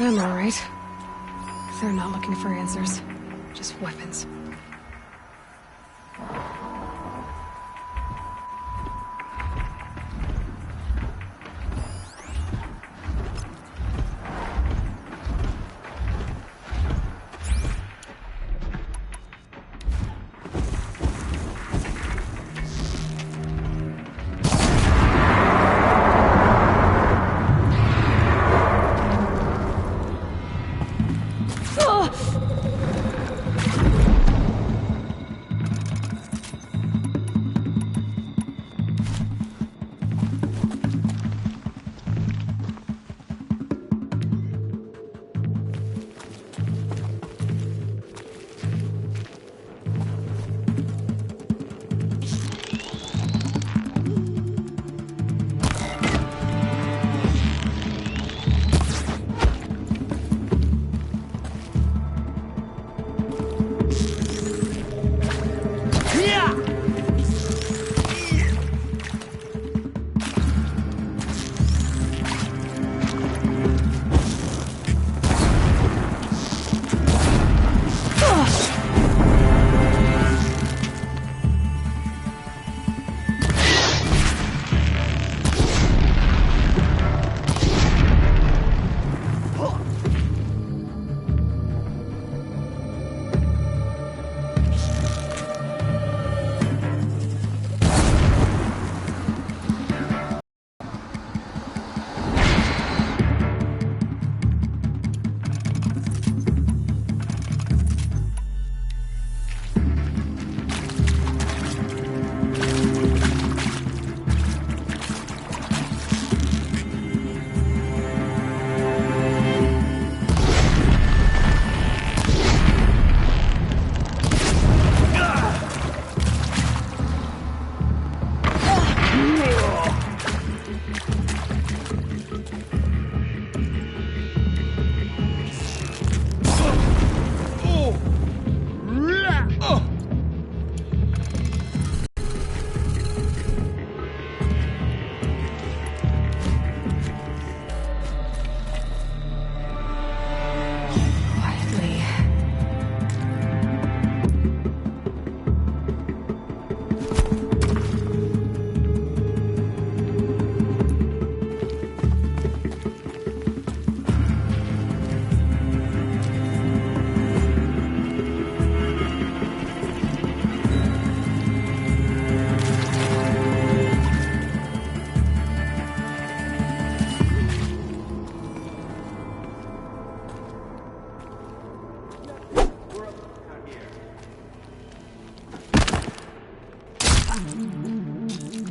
I'm alright. They're not looking for answers, just weapons.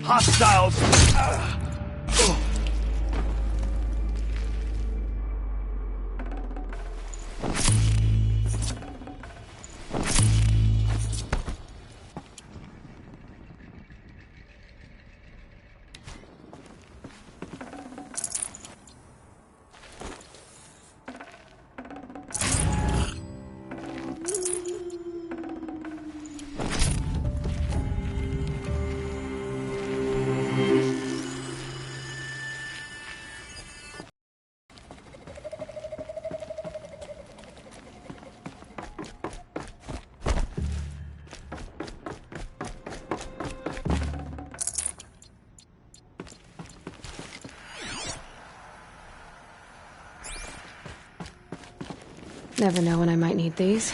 Hostiles! Never know when I might need these.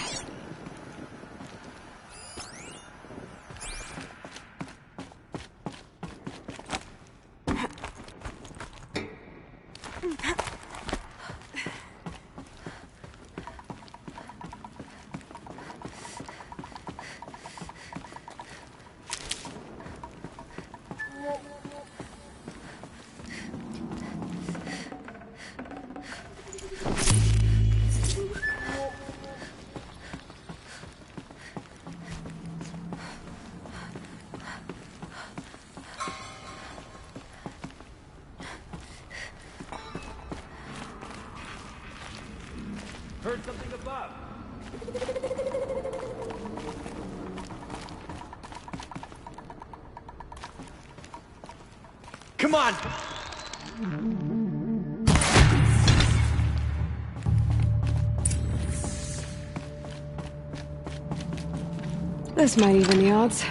Heard something above. Come on! This might even the odds.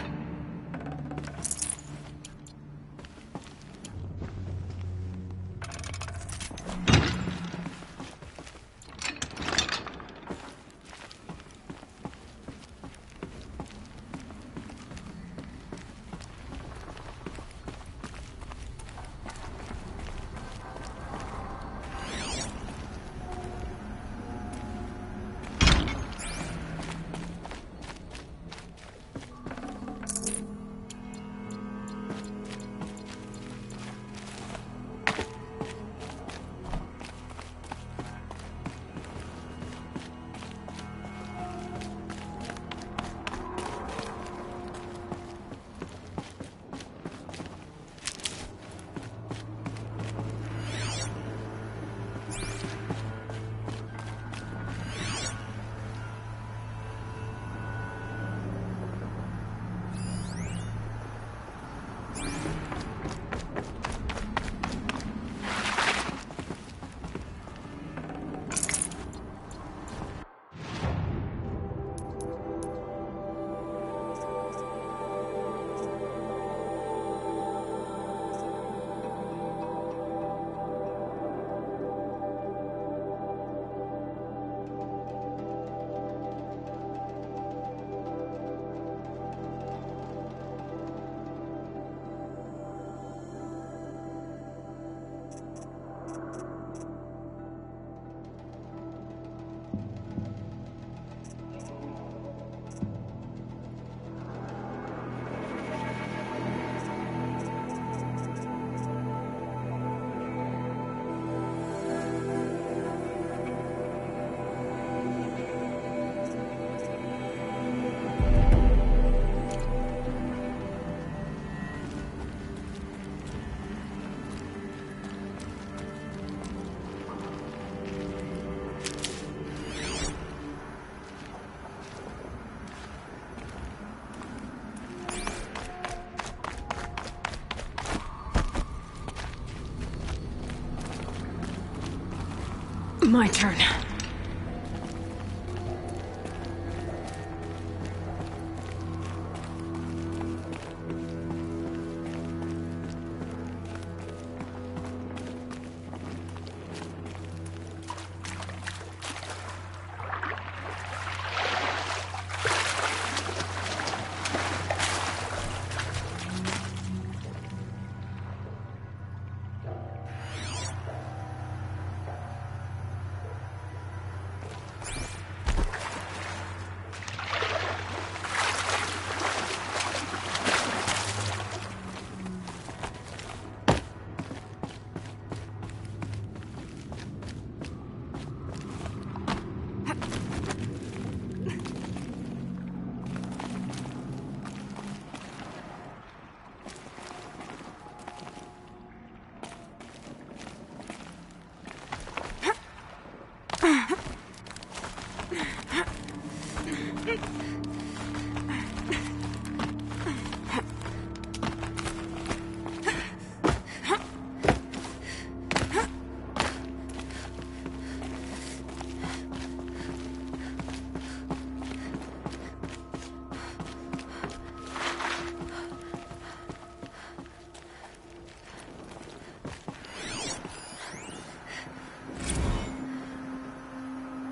My turn.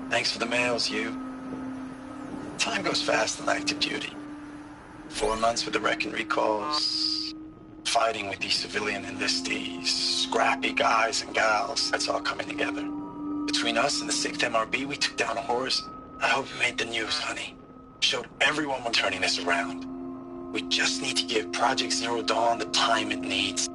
Thanks for the mails, you. Time goes fast in active duty. 4 months with the wreck and recalls, fighting with these civilian enlistees, scrappy guys and gals. That's all coming together. Between us and the 6th MRB, we took down a horse. I hope you made the news, honey. Showed everyone we're turning this around. We just need to give Project Zero Dawn the time it needs.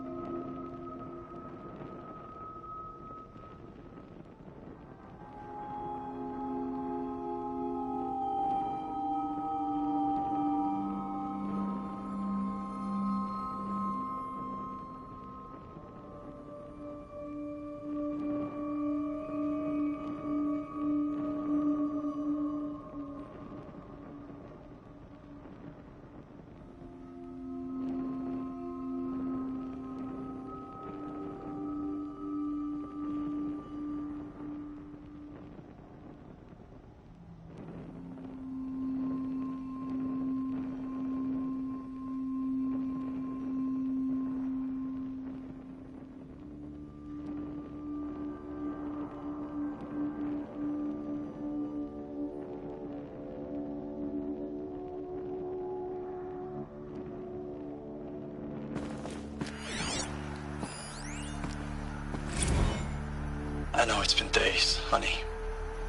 know it's been days, honey.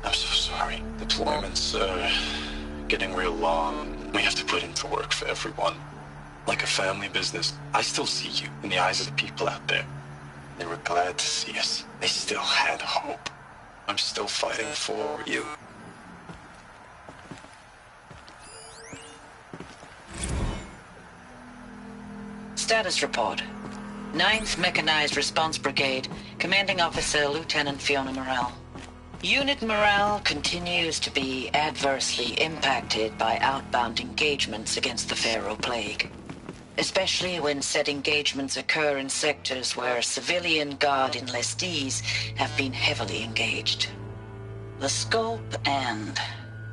I'm so sorry. Deployments are getting real long. We have to put in for work for everyone. Like a family business. I still see you in the eyes of the people out there. They were glad to see us. They still had hope. I'm still fighting for you. Status report. 9th Mechanized Response Brigade, Commanding Officer Lieutenant Fiona Morrell. Unit morale continues to be adversely impacted by outbound engagements against the Pharaoh Plague, especially when said engagements occur in sectors where civilian guard enlistees have been heavily engaged. The scope and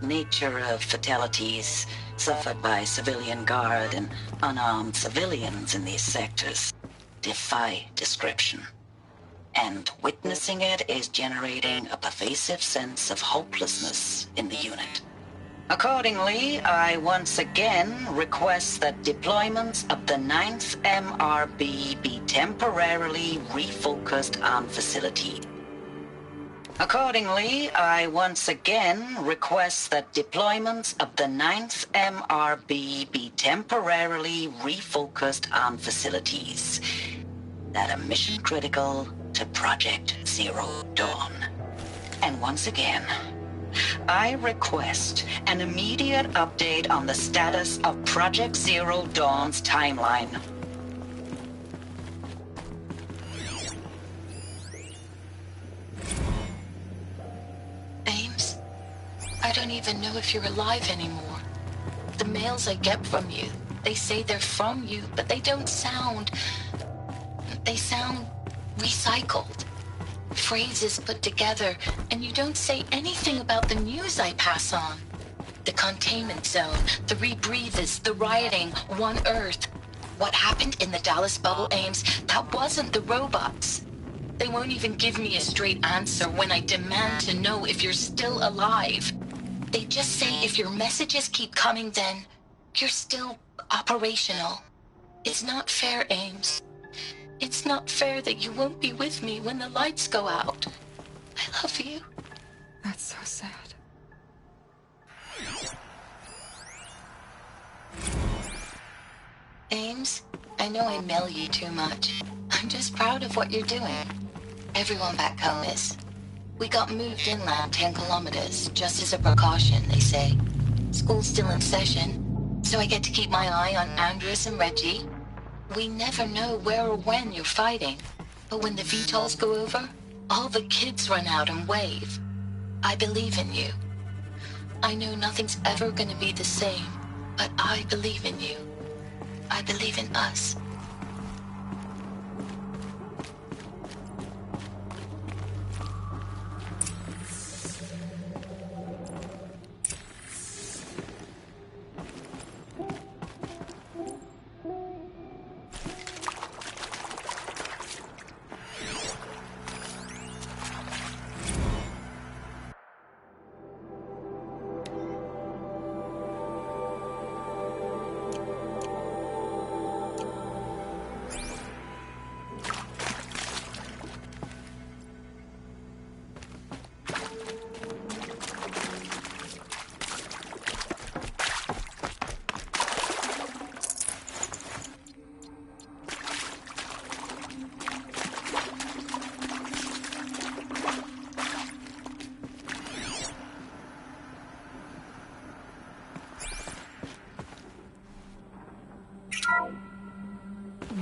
nature of fatalities suffered by civilian guard and unarmed civilians in these sectors defy description. And witnessing it is generating a pervasive sense of hopelessness in the unit. Accordingly, I once again request that deployments of the 9th MRB be temporarily refocused on facility. Accordingly, I once again request that deployments of the 9th MRB be temporarily refocused on facilities that are mission critical to Project Zero Dawn. And once again, I request an immediate update on the status of Project Zero Dawn's timeline. Ames, I don't even know if you're alive anymore. The mails I get from you, they say they're from you, but they don't sound... They sound recycled. Phrases put together, and you don't say anything about the news I pass on. The containment zone, the rebreathers, the rioting, One Earth. What happened in the Dallas bubble, Ames, that wasn't the robots. They won't even give me a straight answer when I demand to know if you're still alive. They just say if your messages keep coming, then you're still operational. It's not fair, Ames. It's not fair that you won't be with me when the lights go out. I love you. That's so sad. Ames, I know I mail you too much. I'm just proud of what you're doing. Everyone back home is. We got moved inland 10 kilometers, just as a precaution, they say. School's still in session, so I get to keep my eye on Andres and Reggie. We never know where or when you're fighting, but when the VTOLs go over, all the kids run out and wave. I believe in you. I know nothing's ever gonna be the same, but I believe in you. I believe in us.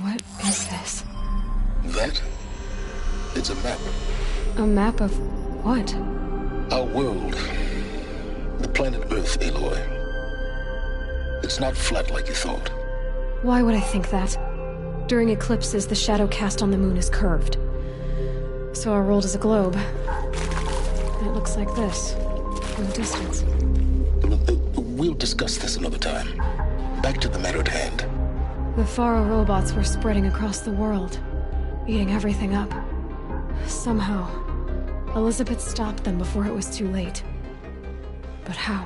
What is this? That? It's a map. A map of what? Our world. The planet Earth, Aloy. It's not flat like you thought. Why would I think that? During eclipses, the shadow cast on the moon is curved. So our world is a globe. And it looks like this, from a distance. We'll discuss this another time. Back to the matter at hand. The Faro robots were spreading across the world, eating everything up. Somehow, Elizabeth stopped them before it was too late. But how?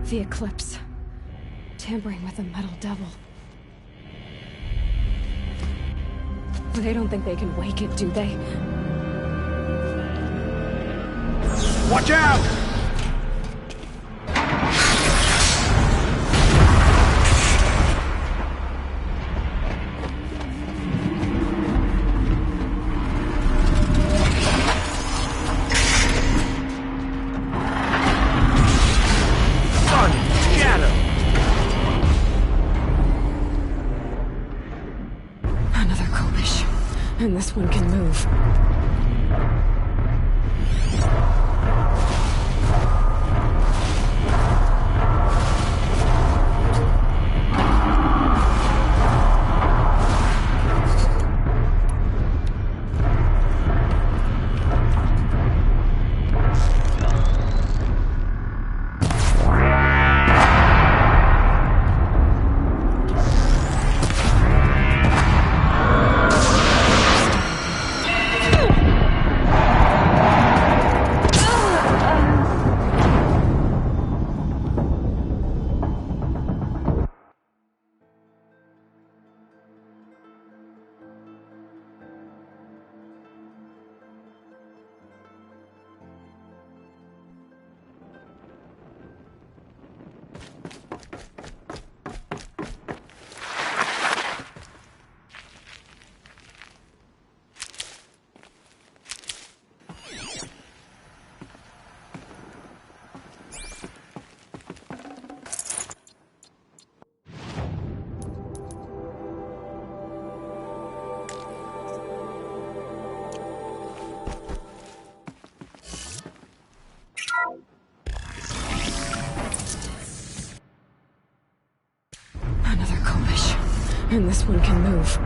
The Eclipse. Tampering with the Metal Devil. They don't think they can wake it, do they? Watch out! And this one can move. Another Kovish. And this one can move.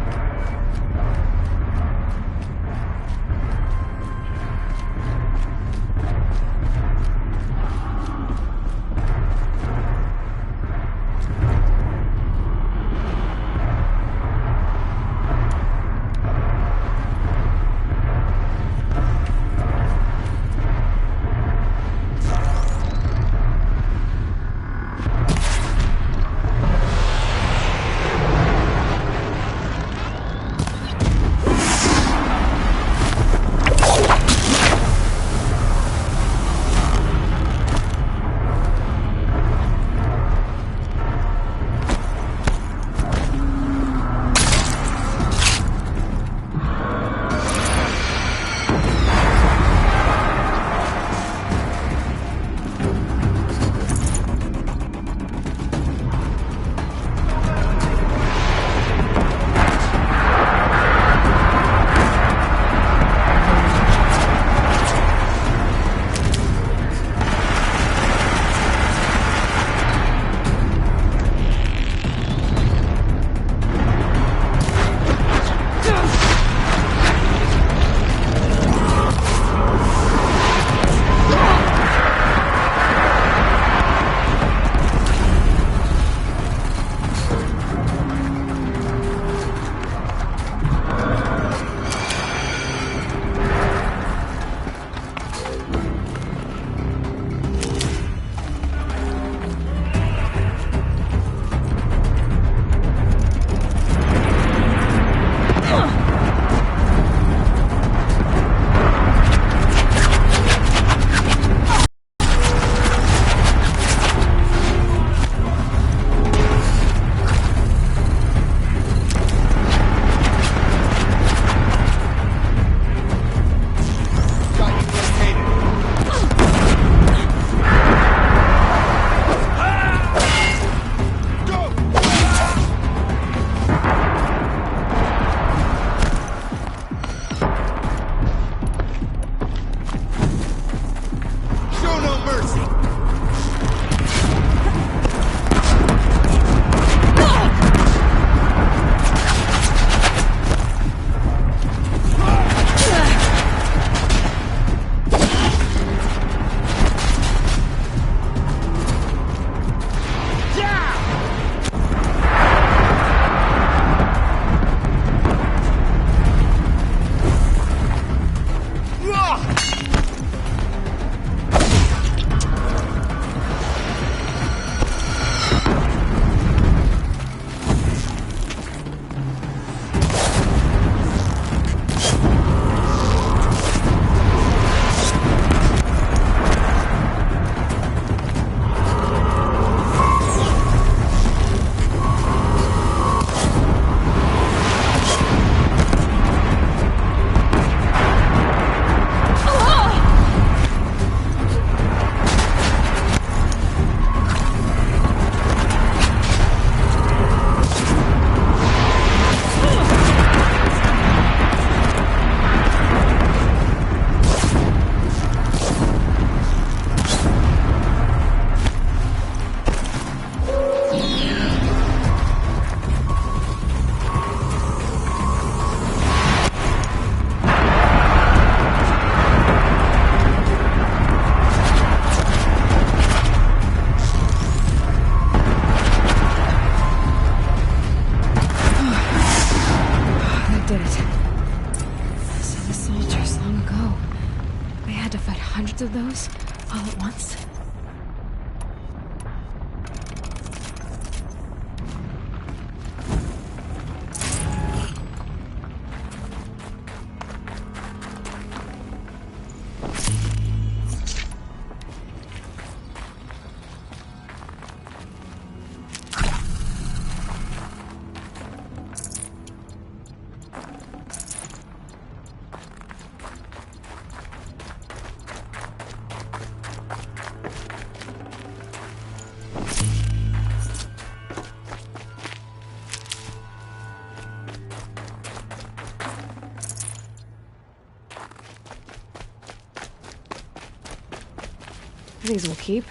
these will keep.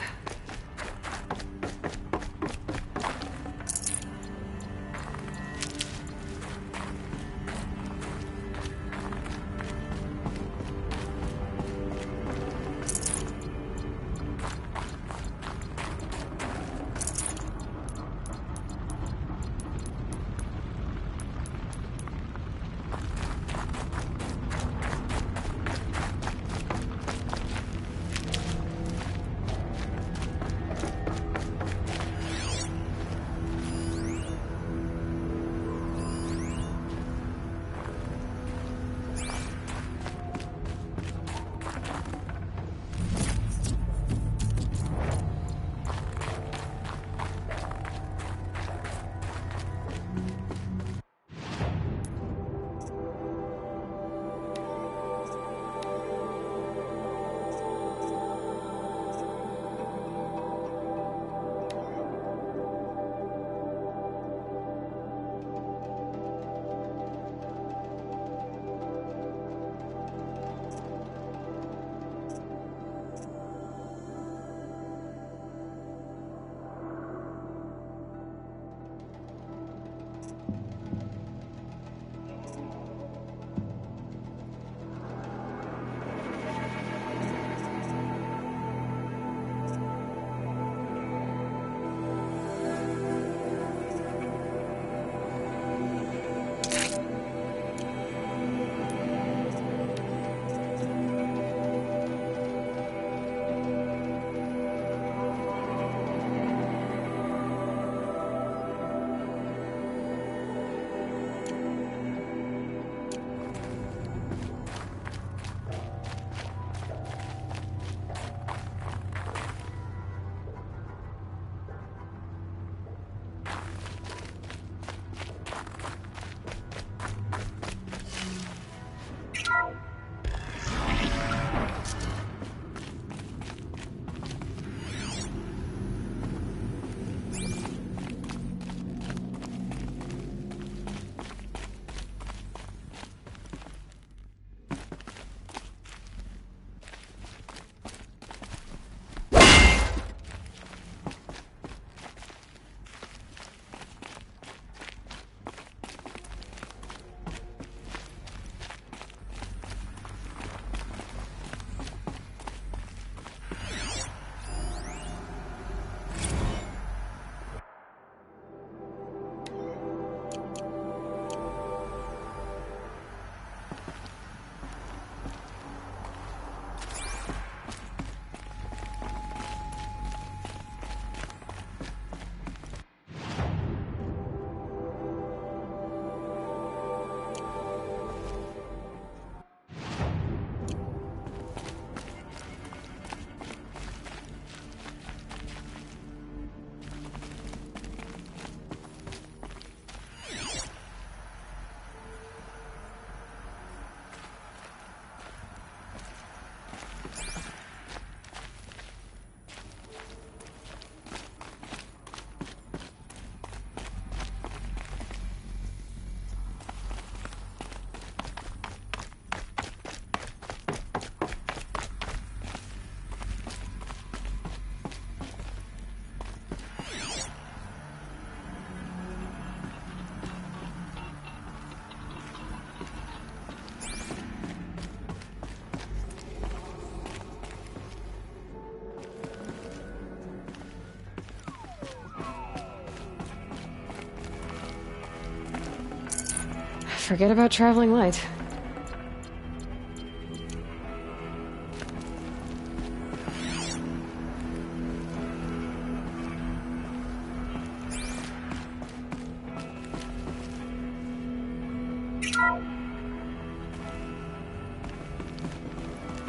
Forget about traveling light.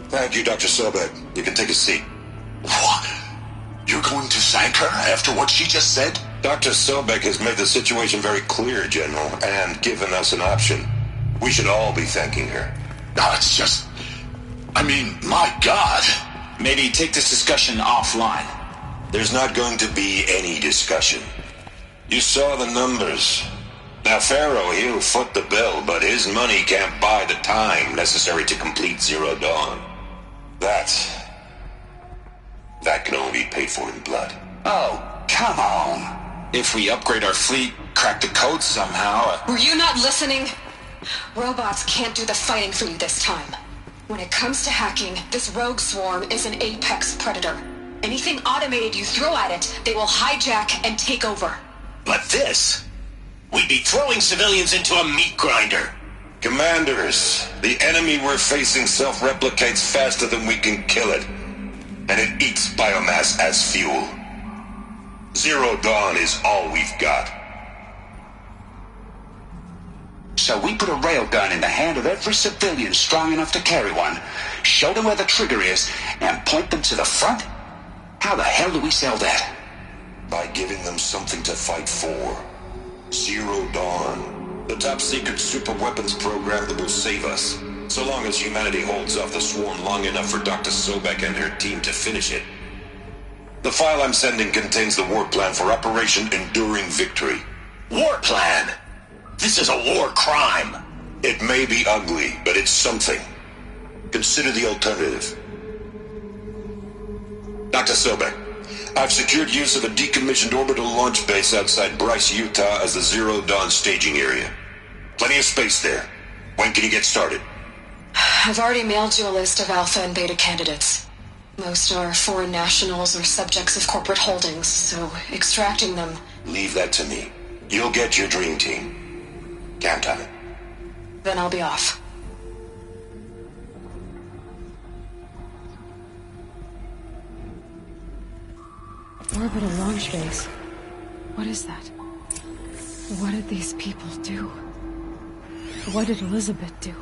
Thank you, Dr. Sobek. You can take a seat. What? You're going to thank her after what she just said? Dr. Sobek has made the situation very clear, General, and given us an option. We should all be thanking her. No, it's just... I mean, my God. Maybe take this discussion offline. There's not going to be any discussion. You saw the numbers. Now, Pharaoh, he'll foot the bill, but his money can't buy the time necessary to complete Zero Dawn. That that can only be paid for in blood. Oh, come on. If we upgrade our fleet, crack the code somehow... Were you not listening? Robots can't do the fighting for you this time. When it comes to hacking, this rogue swarm is an apex predator. Anything automated you throw at it, they will hijack and take over. But this? We'd be throwing civilians into a meat grinder. Commanders, the enemy we're facing self-replicates faster than we can kill it. And it eats biomass as fuel. Zero Dawn is all we've got. So we put a railgun in the hand of every civilian strong enough to carry one, show them where the trigger is, and point them to the front? How the hell do we sell that? By giving them something to fight for. Zero Dawn. The top-secret super-weapons program that will save us. So long as humanity holds off the swarm long enough for Dr. Sobek and her team to finish it. The file I'm sending contains the war plan for Operation Enduring Victory. War plan? This is a war crime. It may be ugly, but it's something. Consider the alternative. Dr. Sobek, I've secured use of a decommissioned orbital launch base outside Bryce, Utah as the Zero Dawn staging area. Plenty of space there. When can you get started? I've already mailed you a list of alpha and beta candidates. Most are foreign nationals or subjects of corporate holdings, so extracting them... Leave that to me. You'll get your dream team. Count on it. Then I'll be off. Orbital launch base. What is that? What did these people do? What did Elizabeth do?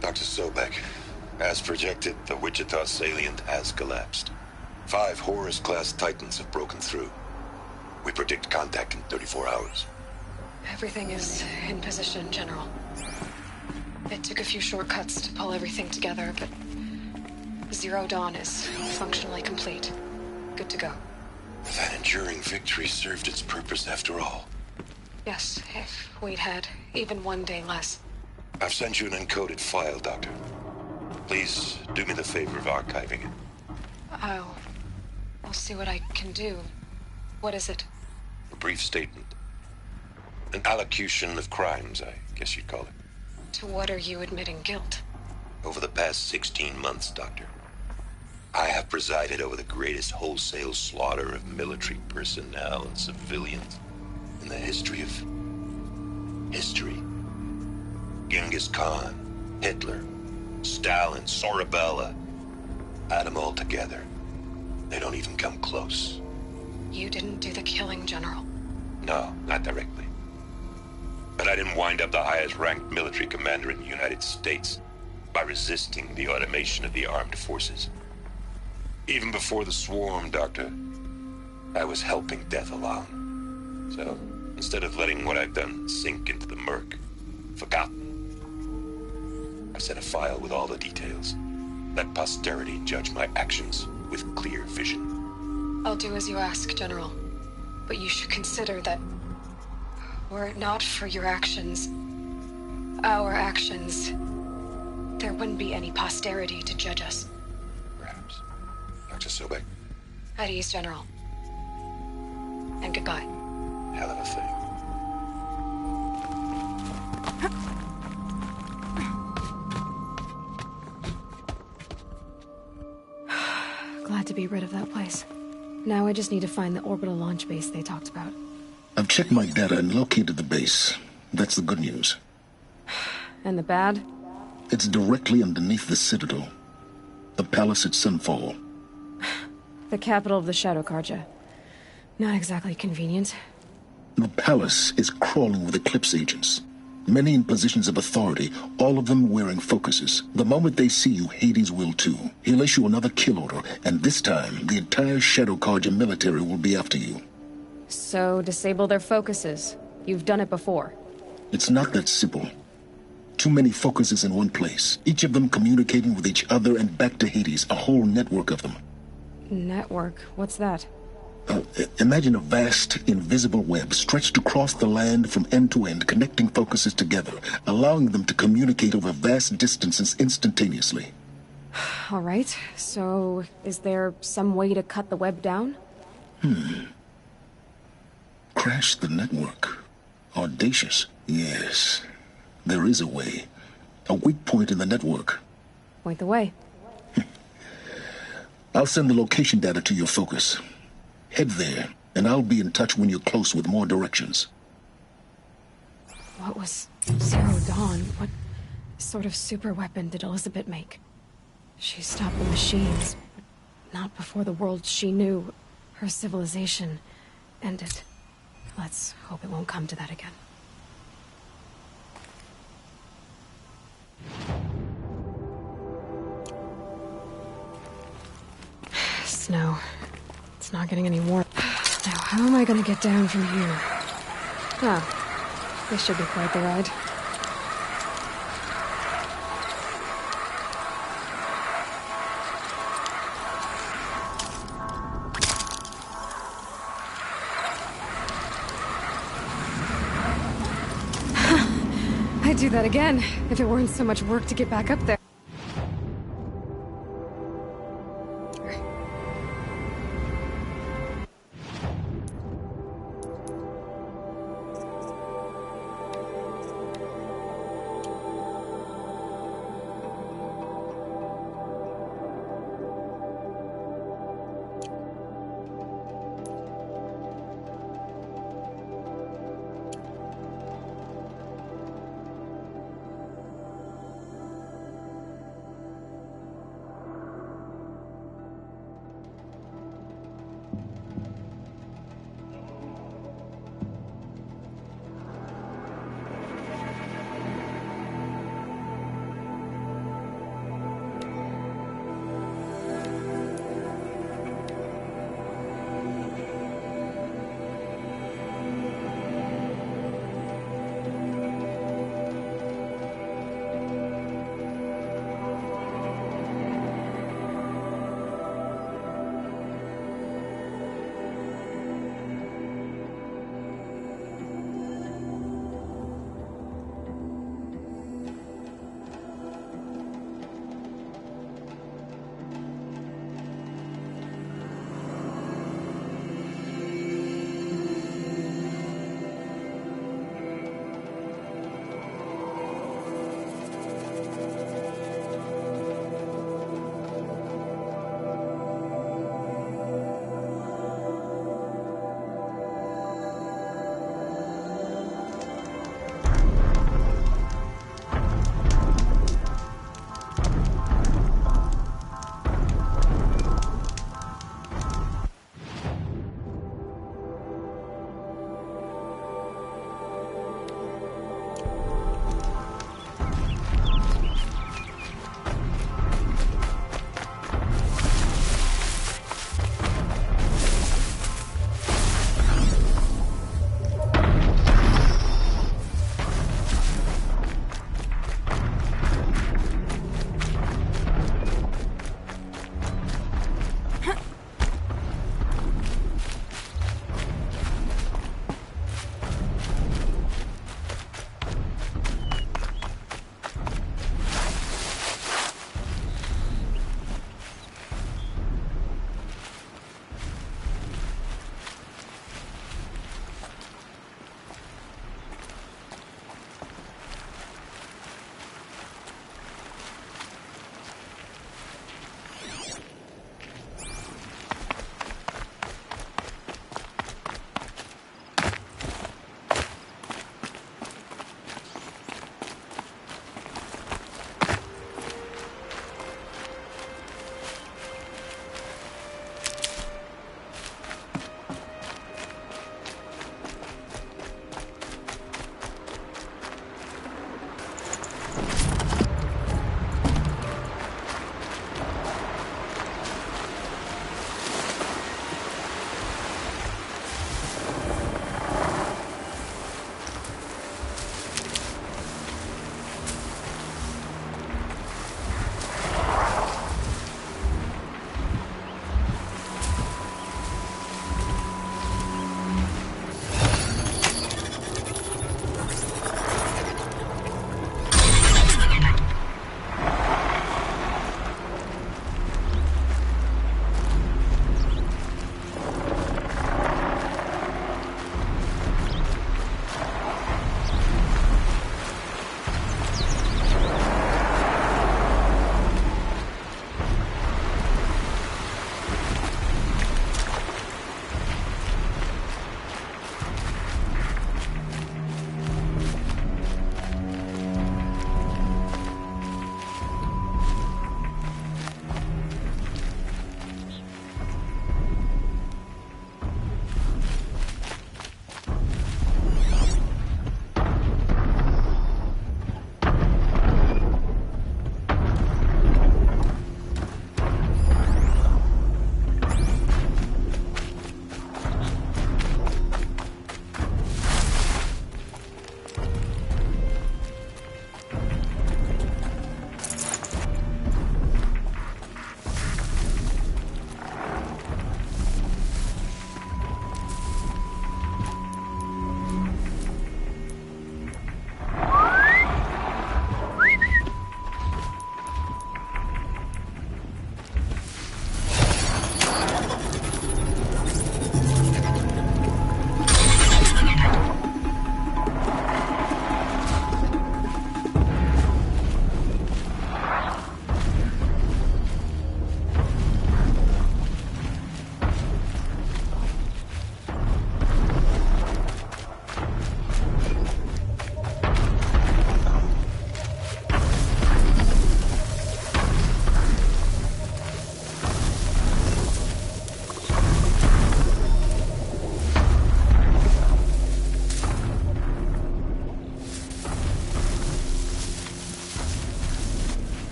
Dr. Sobek, as projected, the Wichita salient has collapsed. 5 Horus-class Titans have broken through. We predict contact in 34 hours. Everything is in position, General. It took a few shortcuts to pull everything together, but Zero Dawn is functionally complete. Good to go. That enduring victory served its purpose after all. Yes, if we'd had even one day less. I've sent you an encoded file, Doctor. Please do me the favor of archiving it. I'll see what I can do. What is it? A brief statement. An allocution of crimes, I guess you'd call it. To what are you admitting guilt? Over the past 16 months, Doctor, I have presided over the greatest wholesale slaughter of military personnel and civilians in the history of... history. Genghis Khan, Hitler, Stalin, Sorabella. Add them all together. They don't even come close. You didn't do the killing, General. No, not directly. But I didn't wind up the highest-ranked military commander in the United States by resisting the automation of the armed forces. Even before the swarm, Doctor, I was helping death along. So, instead of letting what I've done sink into the murk, forgotten, I sent a file with all the details. Let posterity judge my actions with clear vision. I'll do as you ask, General. But you should consider that were it not for your actions, our actions, there wouldn't be any posterity to judge us. Perhaps. Dr. Sobek. At ease, General. And goodbye. Hell of a thing. Glad to be rid of that place. Now I just need to find the orbital launch base they talked about. I've checked my data and located the base. That's the good news. And the bad? It's directly underneath the Citadel. The palace at Sunfall. The capital of the Shadow Carja. Not exactly convenient. The palace is crawling with Eclipse agents. Many in positions of authority, all of them wearing focuses. The moment they see you, Hades will too. He'll issue another kill order, and this time, the entire Shadow Carja military will be after you. So, disable their focuses. You've done it before. It's not that simple. Too many focuses in one place, each of them communicating with each other and back to Hades, a whole network of them. Network? What's that? Imagine a vast, invisible web stretched across the land from end to end, connecting focuses together, allowing them to communicate over vast distances instantaneously. All right, so is there some way to cut the web down? Crash the network. Audacious. Yes, there is a way. A weak point in the network. Point the way. I'll send the location data to your focus. Head there, and I'll be in touch when you're close with more directions. What was Zero Dawn? What sort of super weapon did Elizabeth make? She stopped the machines, but not before the world she knew, her civilization, ended. Let's hope it won't come to that again. Snow. It's not getting any warmer. Now, how am I gonna get down from here? Oh, this should be quite the ride. I'd do that again, if it weren't so much work to get back up there.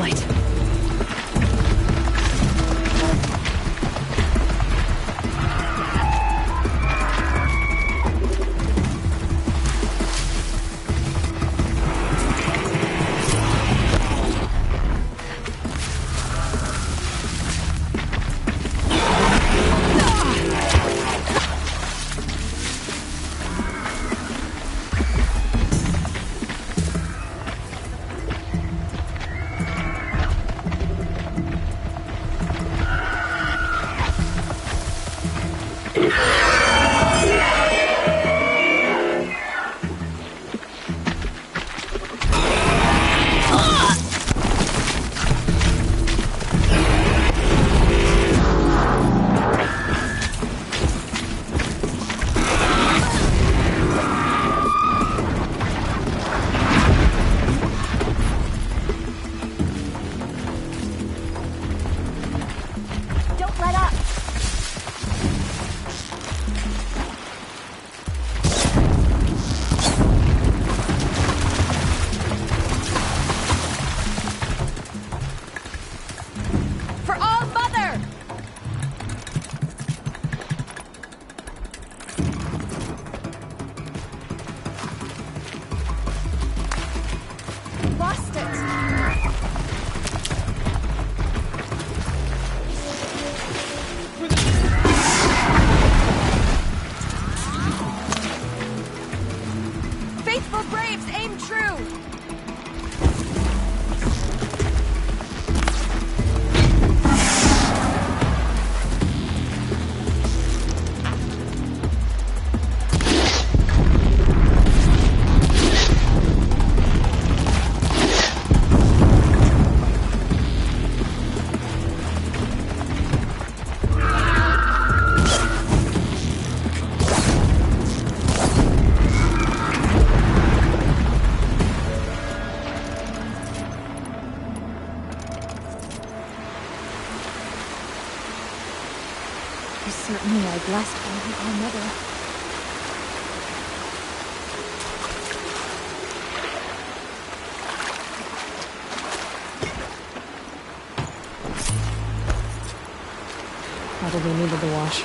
it. Certainly I blessed our mother. Probably needed the wash.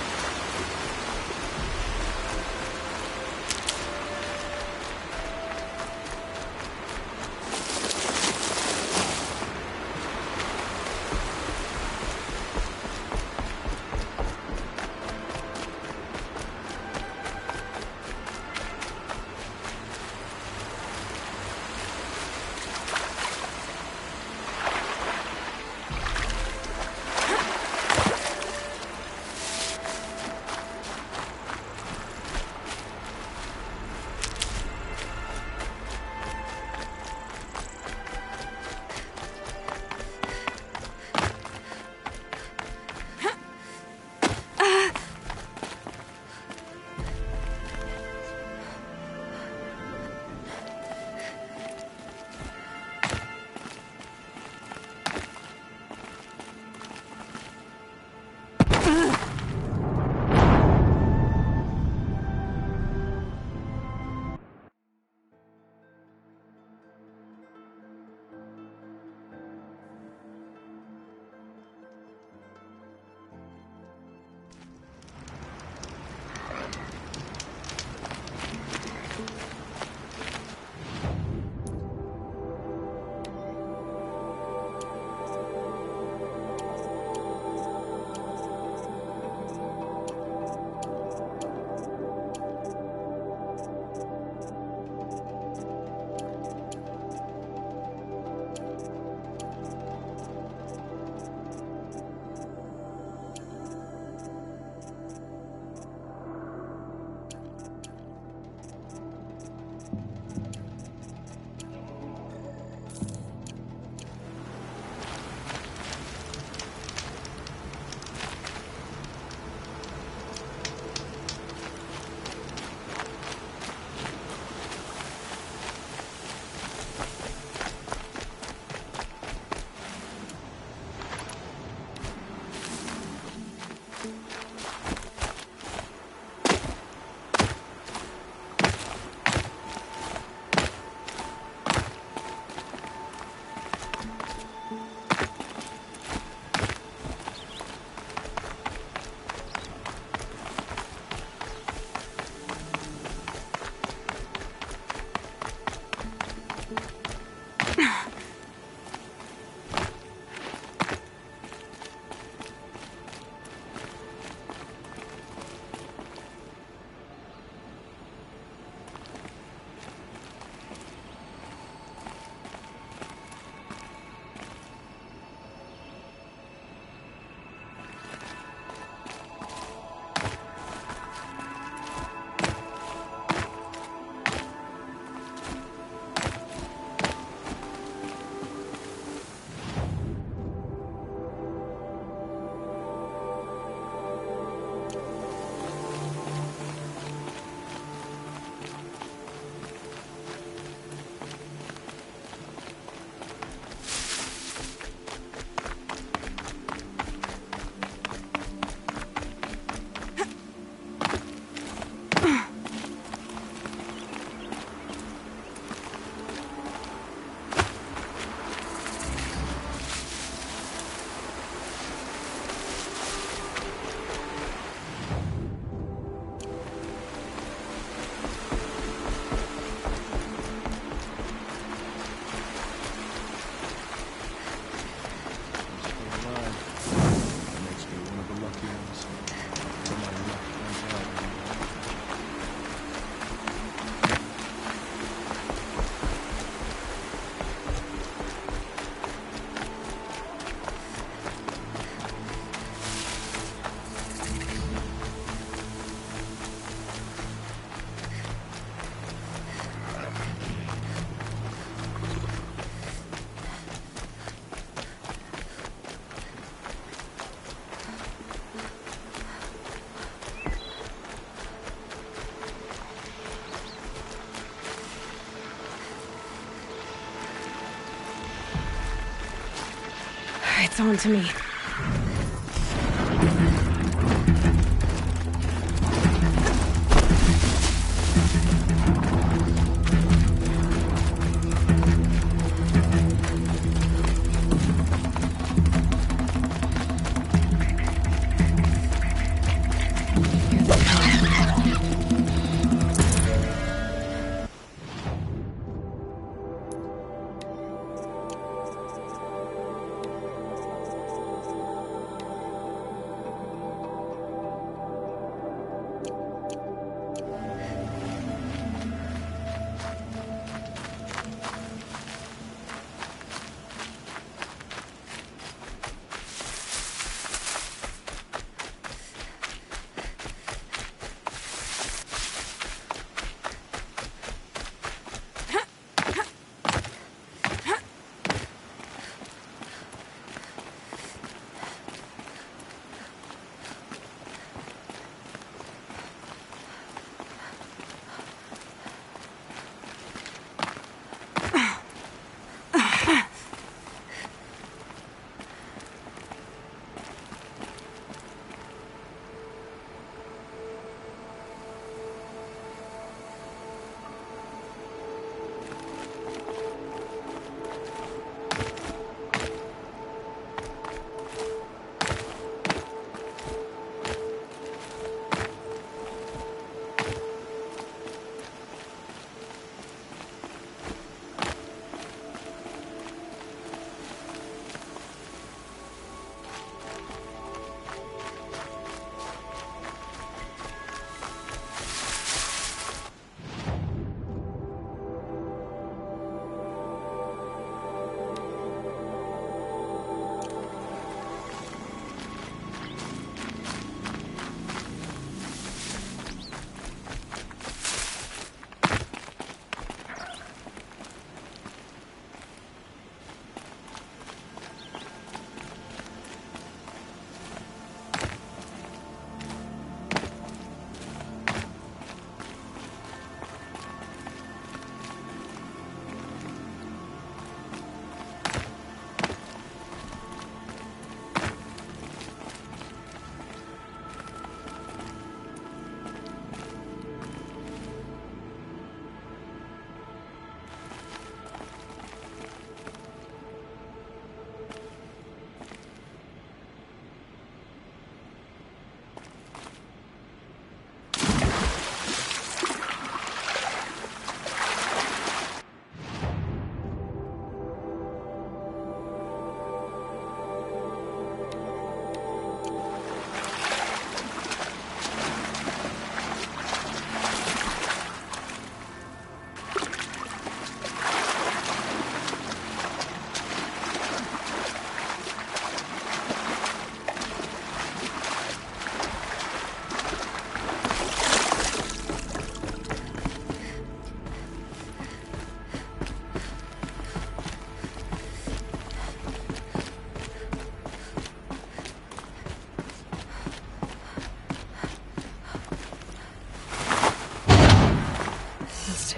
It's on to me.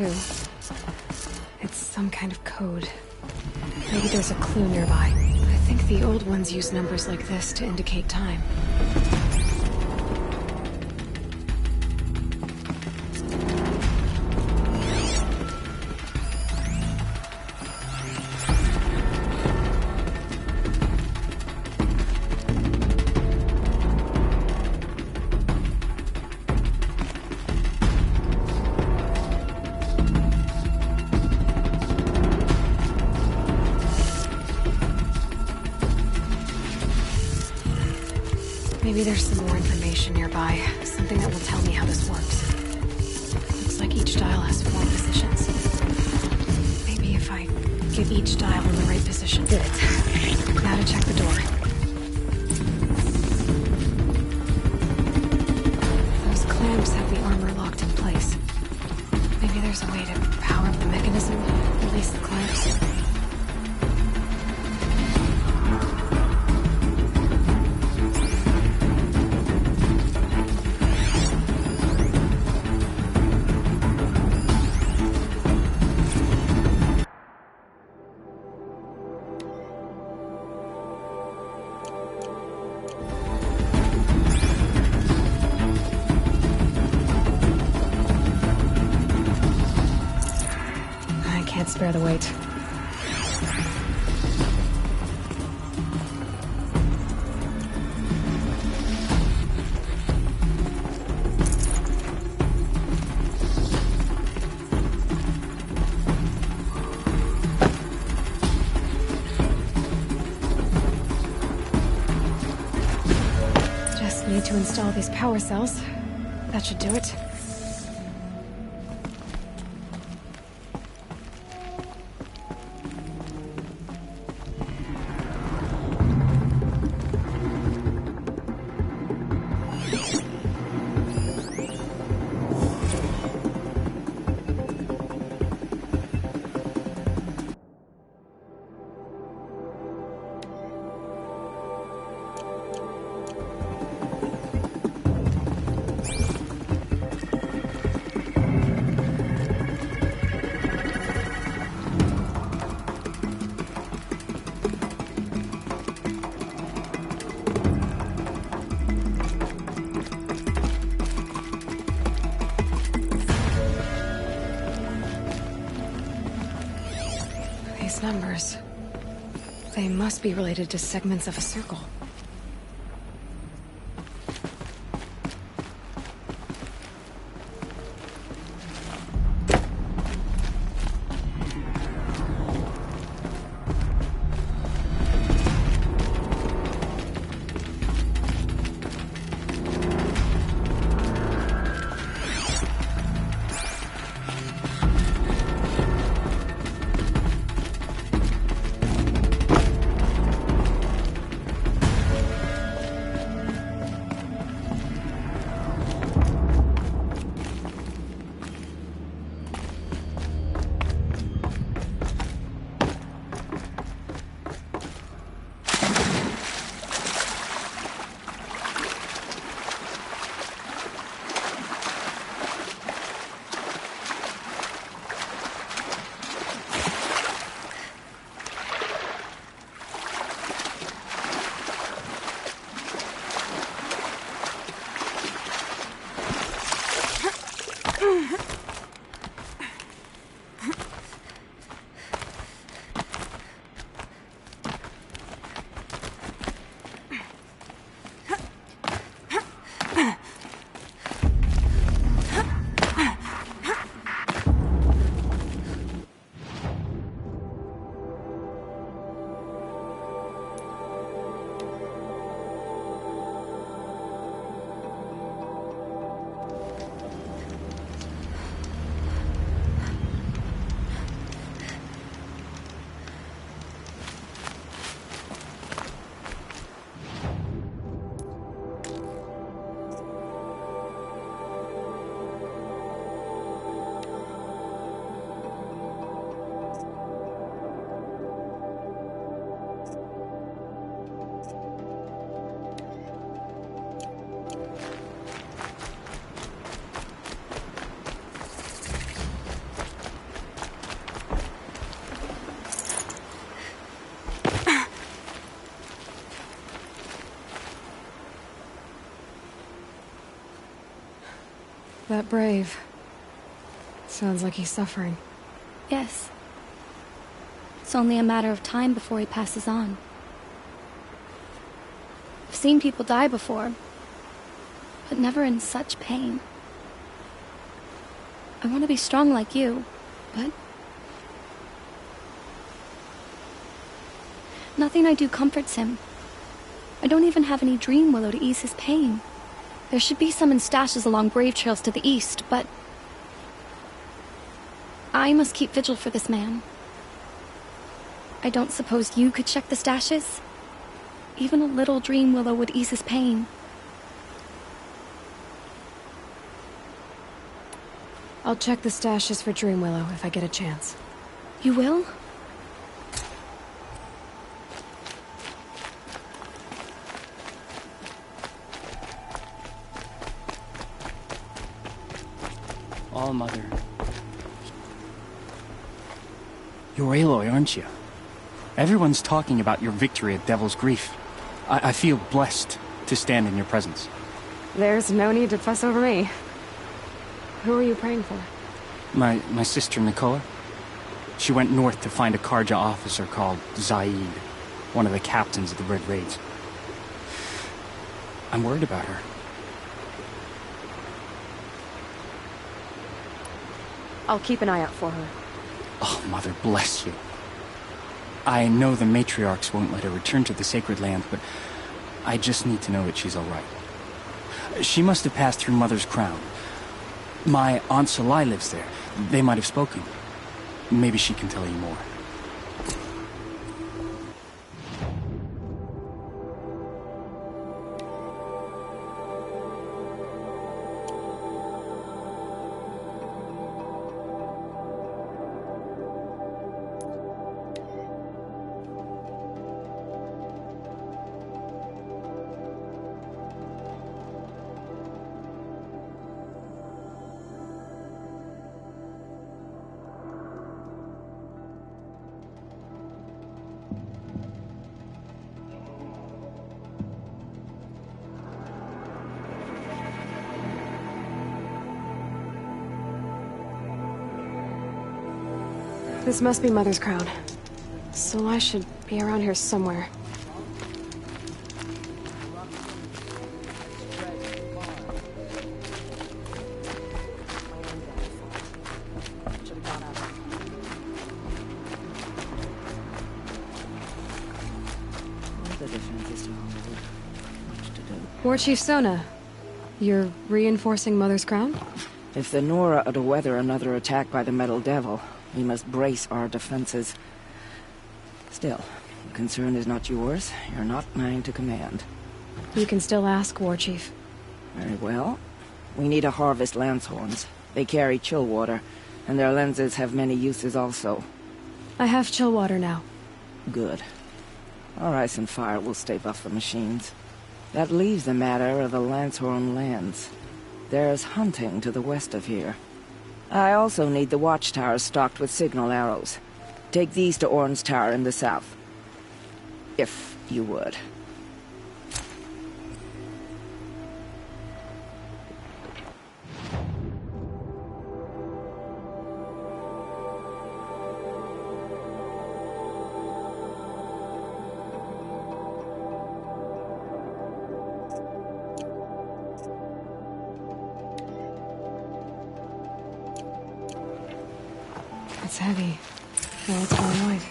too. It's some kind of code. Maybe there's a clue nearby. I think the old ones use numbers like this to indicate time. Maybe there's some more information nearby. Something that will tell me how this works. Looks like each dial has 4 positions. Maybe if I get each dial in the right position. Did it. Now to check the door. Those clamps have the armor locked in place. Maybe there's a way to power up the mechanism, release the clamps. Spare the weight. Just need to install these power cells. That should do it. Numbers. They must be related to segments of a circle. that brave. Sounds like he's suffering. Yes. It's only a matter of time before he passes on. I've seen people die before, but never in such pain. I want to be strong like you, but nothing I do comforts him. I don't even have any dream willow to ease his pain. There should be some in stashes along brave trails to the east, but I must keep vigil for this man. I don't suppose you could check the stashes? Even a little dream willow would ease his pain. I'll check the stashes for dream willow if I get a chance. You will? All Mother. You're Aloy, aren't you? Everyone's talking about your victory at Devil's Grief. I feel blessed to stand in your presence. There's no need to fuss over me. Who are you praying for? My sister Nicola. She went north to find a Karja officer called Zaid, one of the captains of the Red Raids. I'm worried about her. I'll keep an eye out for her. Oh, Mother, bless you. I know the matriarchs won't let her return to the Sacred Land, but I just need to know that she's all right. She must have passed through Mother's Crown. My Aunt Salai lives there. They might have spoken. Maybe she can tell you more. This must be Mother's crown. So I should be around here somewhere. War Chief Sona, you're reinforcing Mother's crown? If the Nora are to weather another attack by the Metal Devil, we must brace our defenses. Still, the concern is not yours. You're not mine to command. You can still ask, War Chief. Very well. We need to harvest Lancehorns. They carry chill water, and their lenses have many uses also. I have chill water now. Good. Our ice and fire will stave off the machines. That leaves the matter of the Lancehorn lands. There's hunting to the west of here. I also need the watchtowers stocked with signal arrows. Take these to Orn's Tower in the south. If you would. It's heavy. Well, it's my life.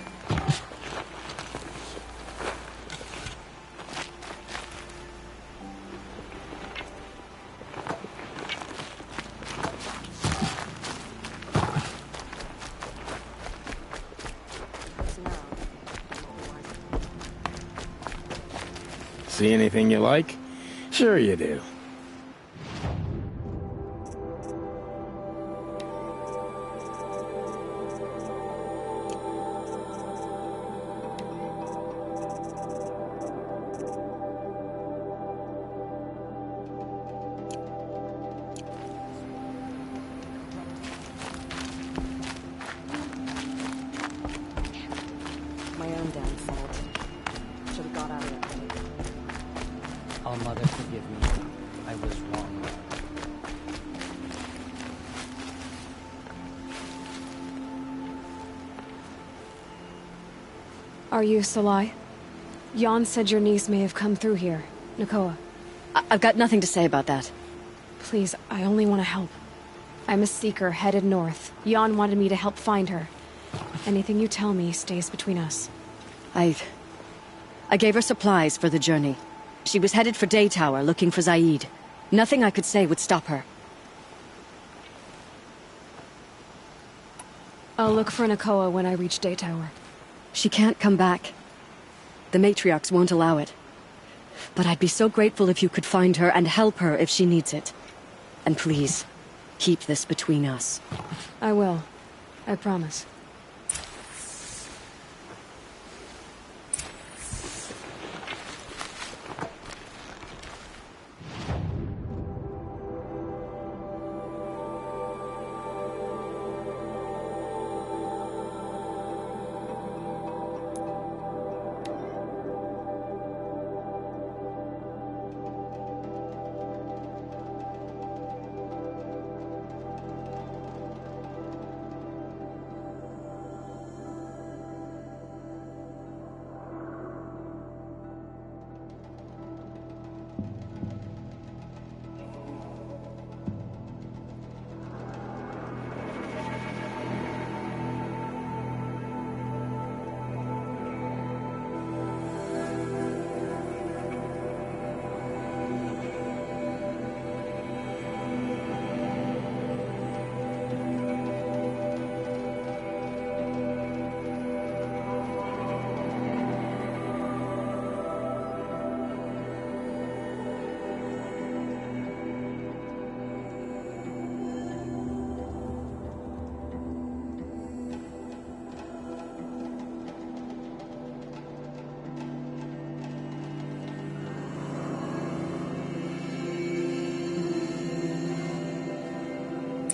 See anything you like? Sure you do. My own damn fault. Should have got out of it. Oh, Mother, forgive me. I was wrong. Are you Salai? Jan said your niece may have come through here. Nakoa. I've got nothing to say about that. Please, I only want to help. I'm a seeker headed north. Jan wanted me to help find her. Anything you tell me stays between us. I gave her supplies for the journey. She was headed for Day Tower, looking for Zaid. Nothing I could say would stop her. I'll look for Nakoa when I reach Day Tower. She can't come back. The matriarchs won't allow it. But I'd be so grateful if you could find her and help her if she needs it. And please, keep this between us. I will. I promise.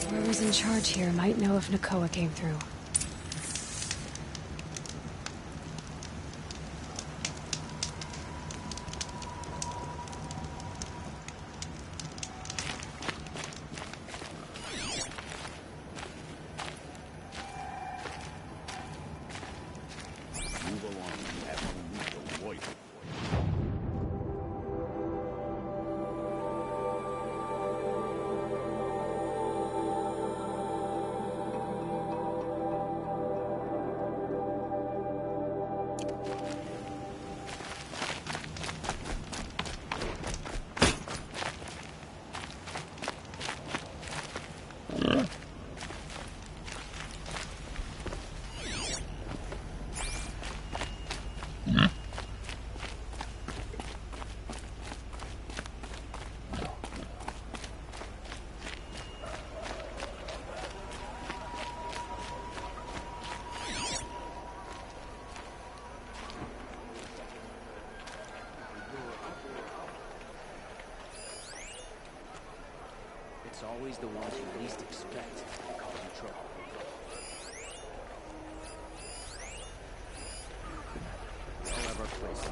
Whoever's in charge here might know if Nakoa came through. It's always the ones you least expect causing trouble. However, place.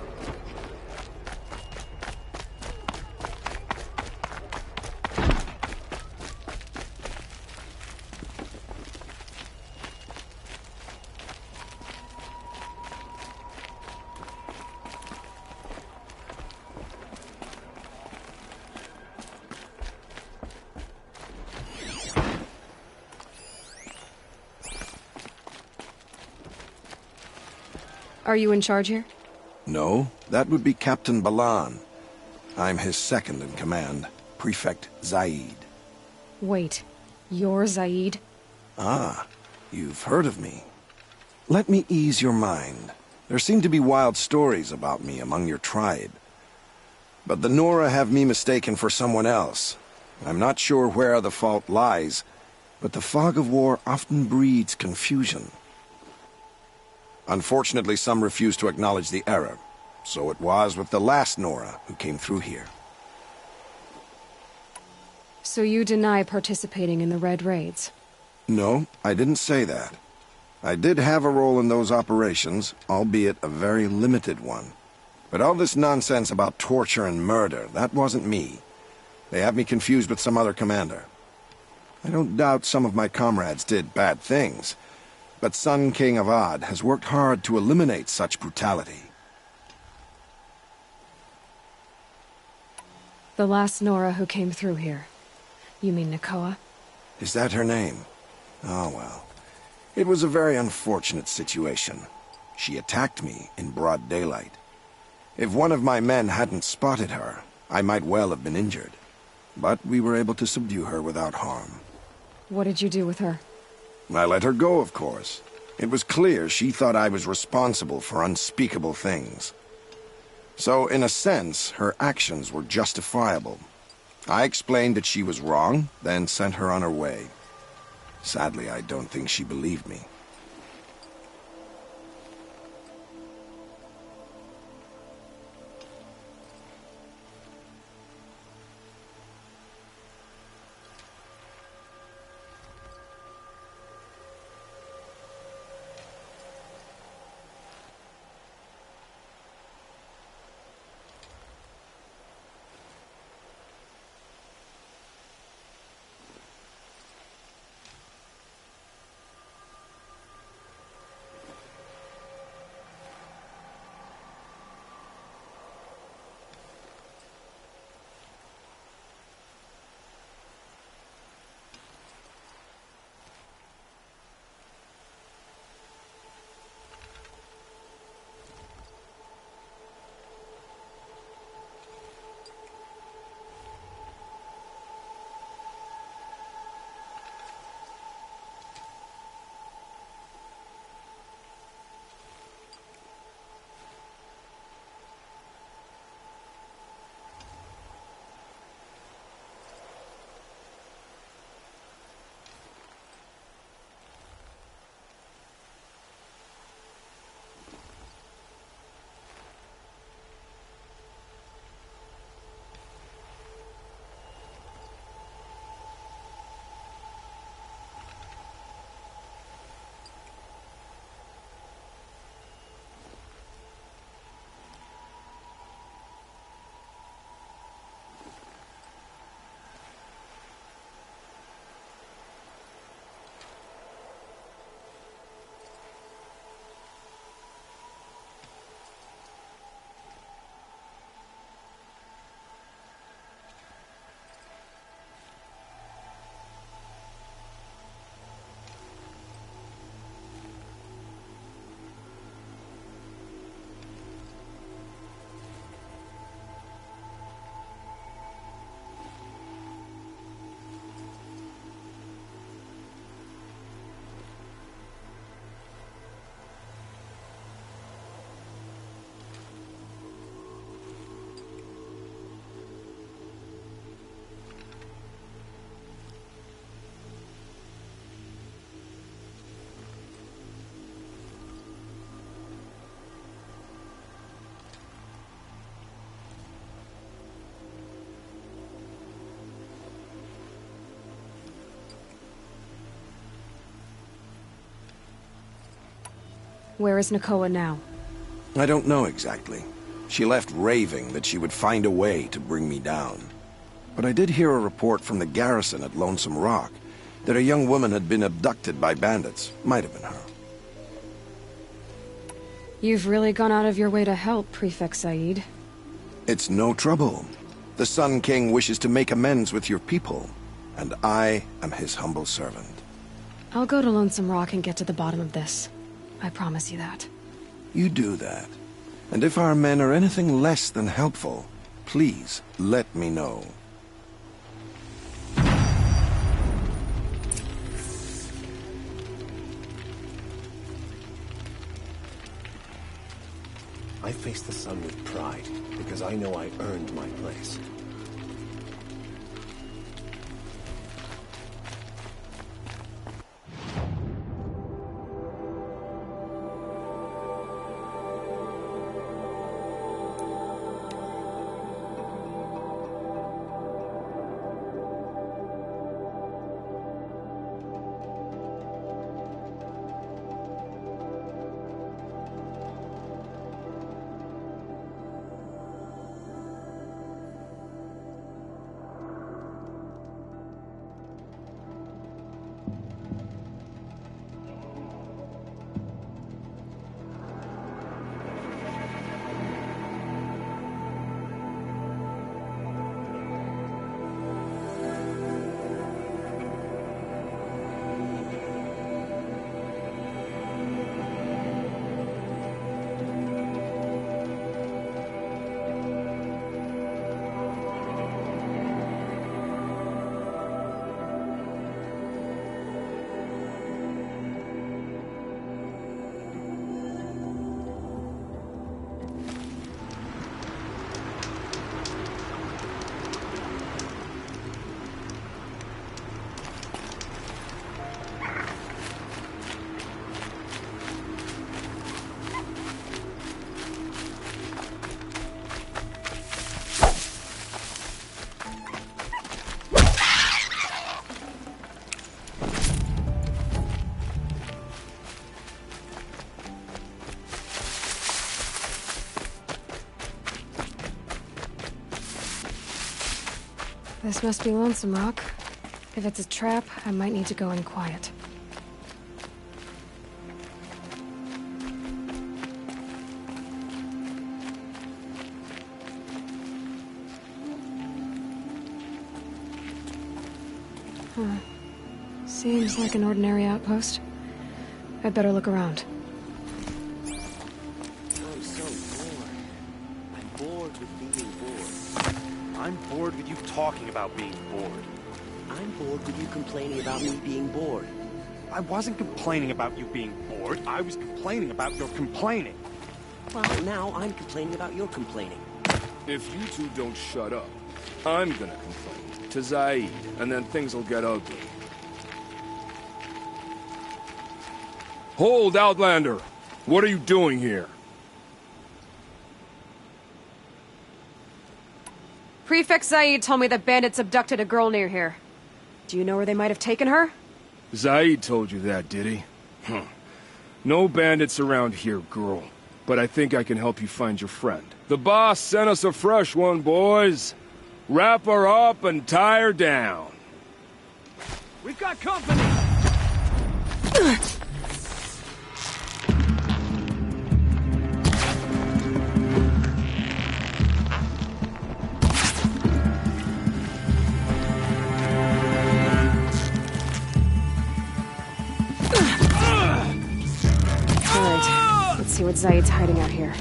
Are you in charge here? No, that would be Captain Balan. I'm his second in command, Prefect Zaid. Wait, you're Zaid? Ah, you've heard of me. Let me ease your mind. There seem to be wild stories about me among your tribe. But the Nora have me mistaken for someone else. I'm not sure where the fault lies, but the fog of war often breeds confusion. Unfortunately, some refuse to acknowledge the error. So it was with the last Nora who came through here. So you deny participating in the Red Raids? No, I didn't say that. I did have a role in those operations, albeit a very limited one. But all this nonsense about torture and murder, that wasn't me. They have me confused with some other commander. I don't doubt some of my comrades did bad things, But Sun King Avad has worked hard to eliminate such brutality. The last Nora who came through here. You mean Nakoa? Is that her name? Oh well. It was a very unfortunate situation. She attacked me in broad daylight. If one of my men hadn't spotted her, I might well have been injured. But we were able to subdue her without harm. What did you do with her? I let her go, of course. It was clear she thought I was responsible for unspeakable things. So, in a sense, her actions were justifiable. I explained that she was wrong, then sent her on her way. Sadly, I don't think she believed me. Where is Nakoa now? I don't know exactly. She left raving that she would find a way to bring me down. But I did hear a report from the garrison at Lonesome Rock that a young woman had been abducted by bandits. Might have been her. You've really gone out of your way to help, Prefect Said. It's no trouble. The Sun King wishes to make amends with your people, and I am his humble servant. I'll go to Lonesome Rock and get to the bottom of this. I promise you that. You do that. And if our men are anything less than helpful, please let me know. I face the sun with pride, because I know I earned my place. This must be Lonesome Rock. If it's a trap, I might need to go in quiet. Huh. Seems like an ordinary outpost. I'd better look around. I'm so bored. I'm bored with being bored. I'm bored with you talking about being bored. I'm bored with you complaining about me being bored. I wasn't complaining about you being bored. I was complaining about your complaining. Well, now I'm complaining about your complaining. If you two don't shut up, I'm gonna complain to Zaid, and then things will get ugly. Hold, Outlander! What are you doing here? Prefect Zaid told me that bandits abducted a girl near here. Do you know where they might have taken her? Zaid told you that, did he? Huh. No bandits around here, girl. But I think I can help you find your friend. The boss sent us a fresh one, boys. Wrap her up and tie her down. We've got company! Alright, let's see what Zaid's hiding out here.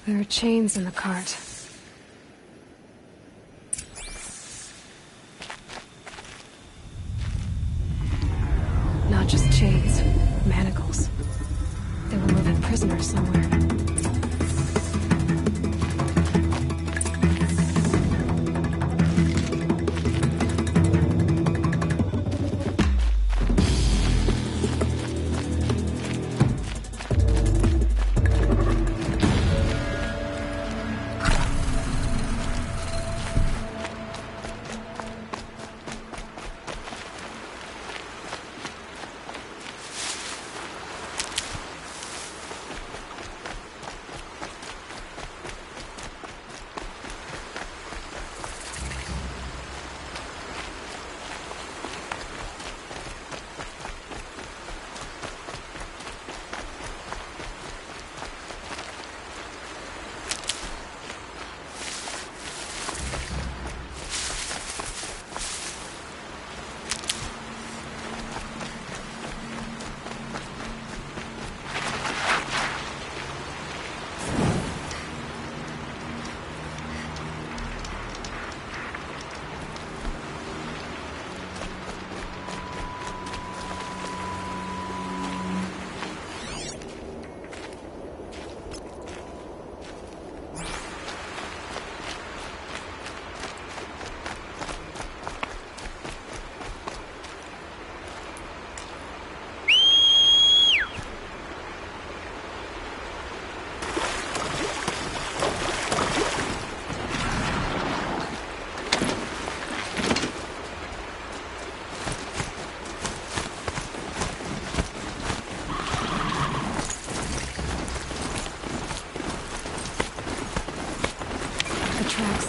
There are chains in the cart. Not just chains, manacles. They were moving prisoners somewhere.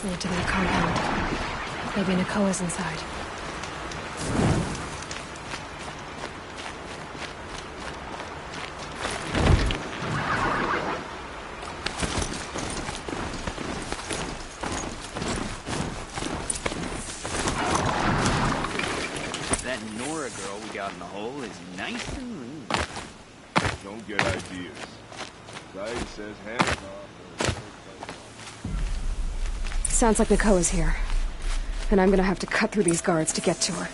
Lead to their compound. Maybe Nakoa's inside. That Nora girl we got in the hole is nice and lean. Don't get ideas. Zaid says hands off. Sounds like Nakoa's here. And I'm gonna have to cut through these guards to get to her.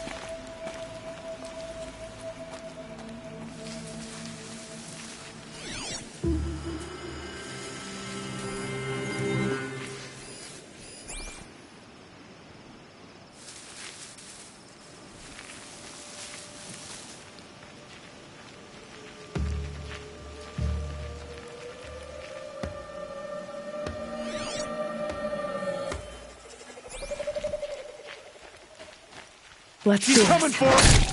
Let's do She's this. coming for us!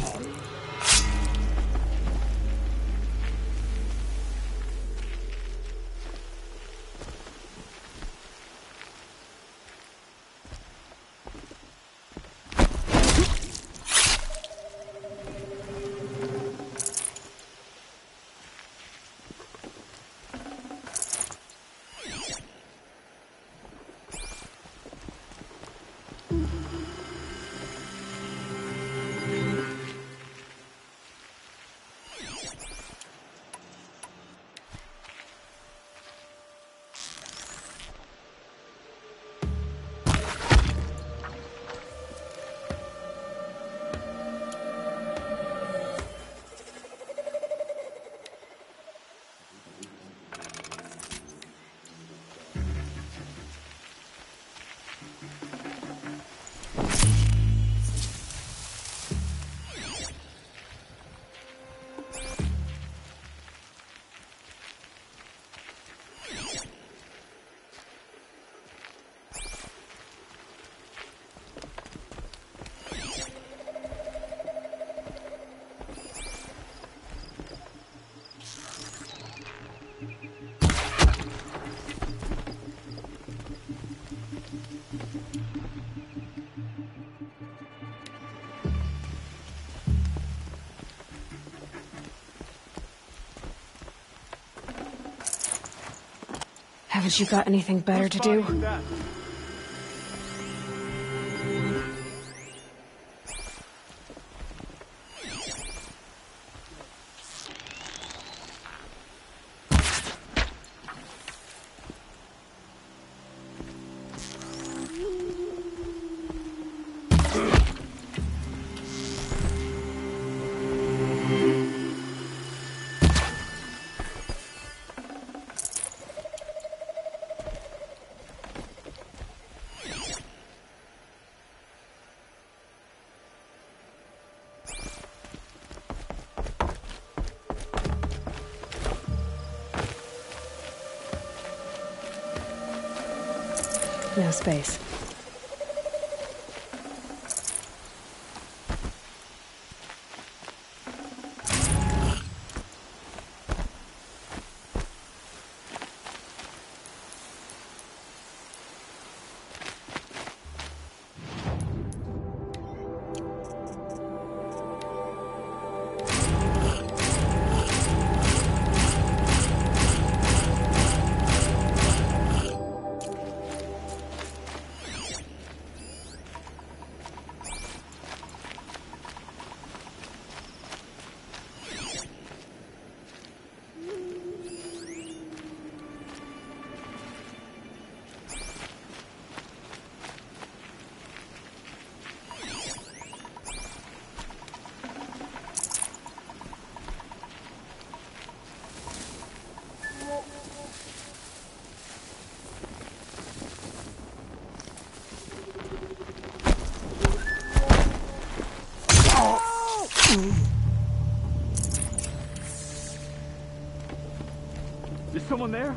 Haven't you got anything better to do? No space. Is someone there?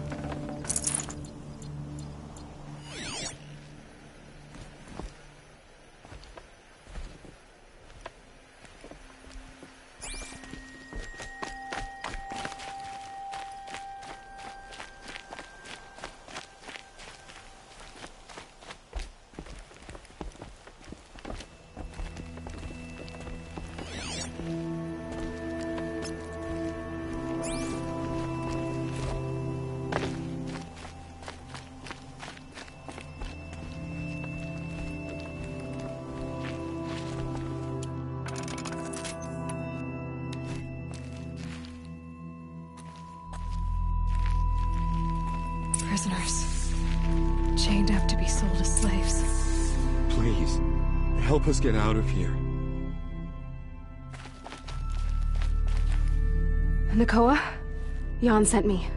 Prisoners. Chained up to be sold as slaves. Please, help us get out of here. Nakoa? Jan sent me.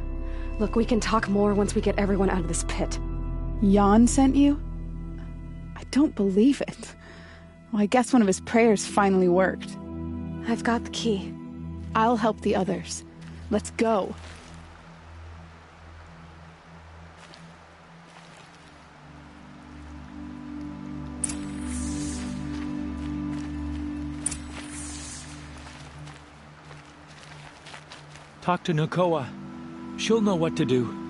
Look, we can talk more once we get everyone out of this pit. Jan sent you? I don't believe it. Well, I guess one of his prayers finally worked. I've got the key. I'll help the others. Let's go. Talk to Nakoa. She'll know what to do.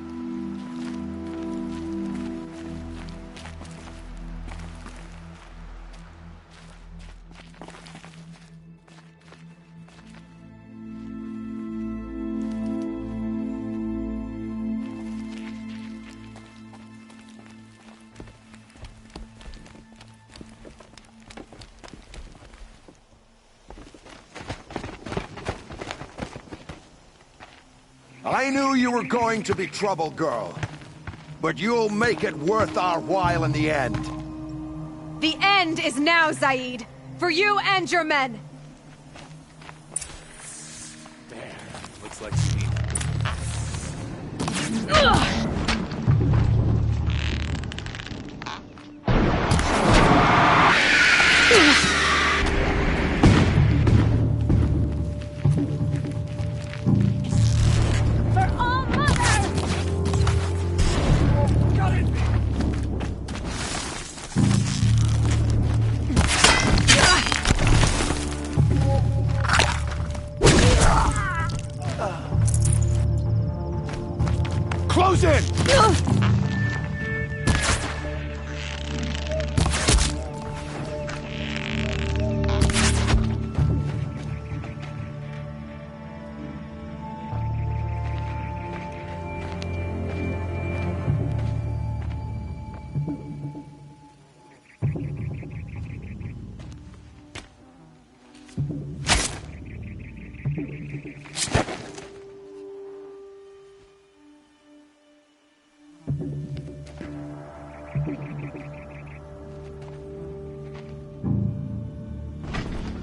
I knew you were going to be trouble, girl. But you'll make it worth our while in the end. The end is now, Zaid. For you and your men. There. Looks like she... Close in!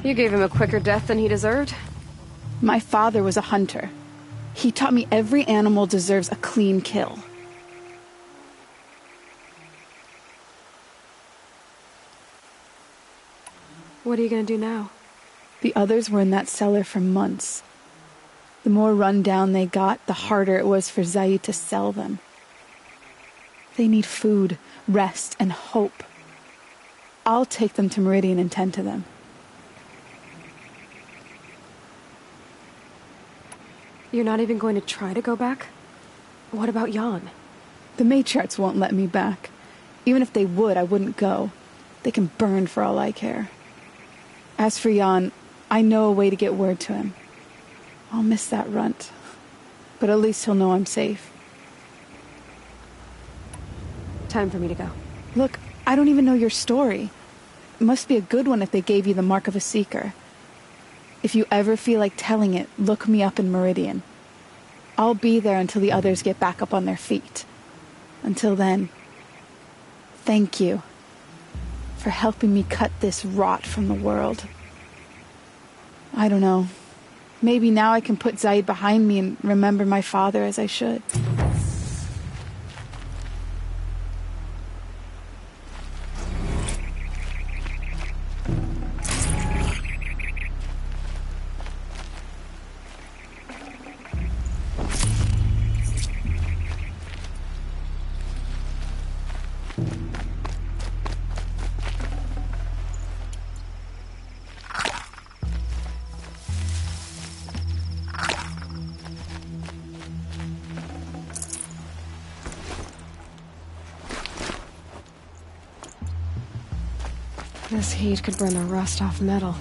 You gave him a quicker death than he deserved? My father was a hunter. He taught me every animal deserves a clean kill. What are you gonna do now? The others were in that cellar for months. The more run down they got, the harder it was for Zaid to sell them. They need food, rest, and hope. I'll take them to Meridian and tend to them. You're not even going to try to go back? What about Jan? The matriarchs won't let me back. Even if they would, I wouldn't go. They can burn for all I care. As for Jan, I know a way to get word to him. I'll miss that runt. But at least he'll know I'm safe. Time for me to go. Look, I don't even know your story. It must be a good one if they gave you the mark of a seeker. If you ever feel like telling it, look me up in Meridian. I'll be there until the others get back up on their feet. Until then, thank you for helping me cut this rot from the world. I don't know. Maybe now I can put Zaid behind me and remember my father as I should. This heat could burn the rust off metal.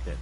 bit.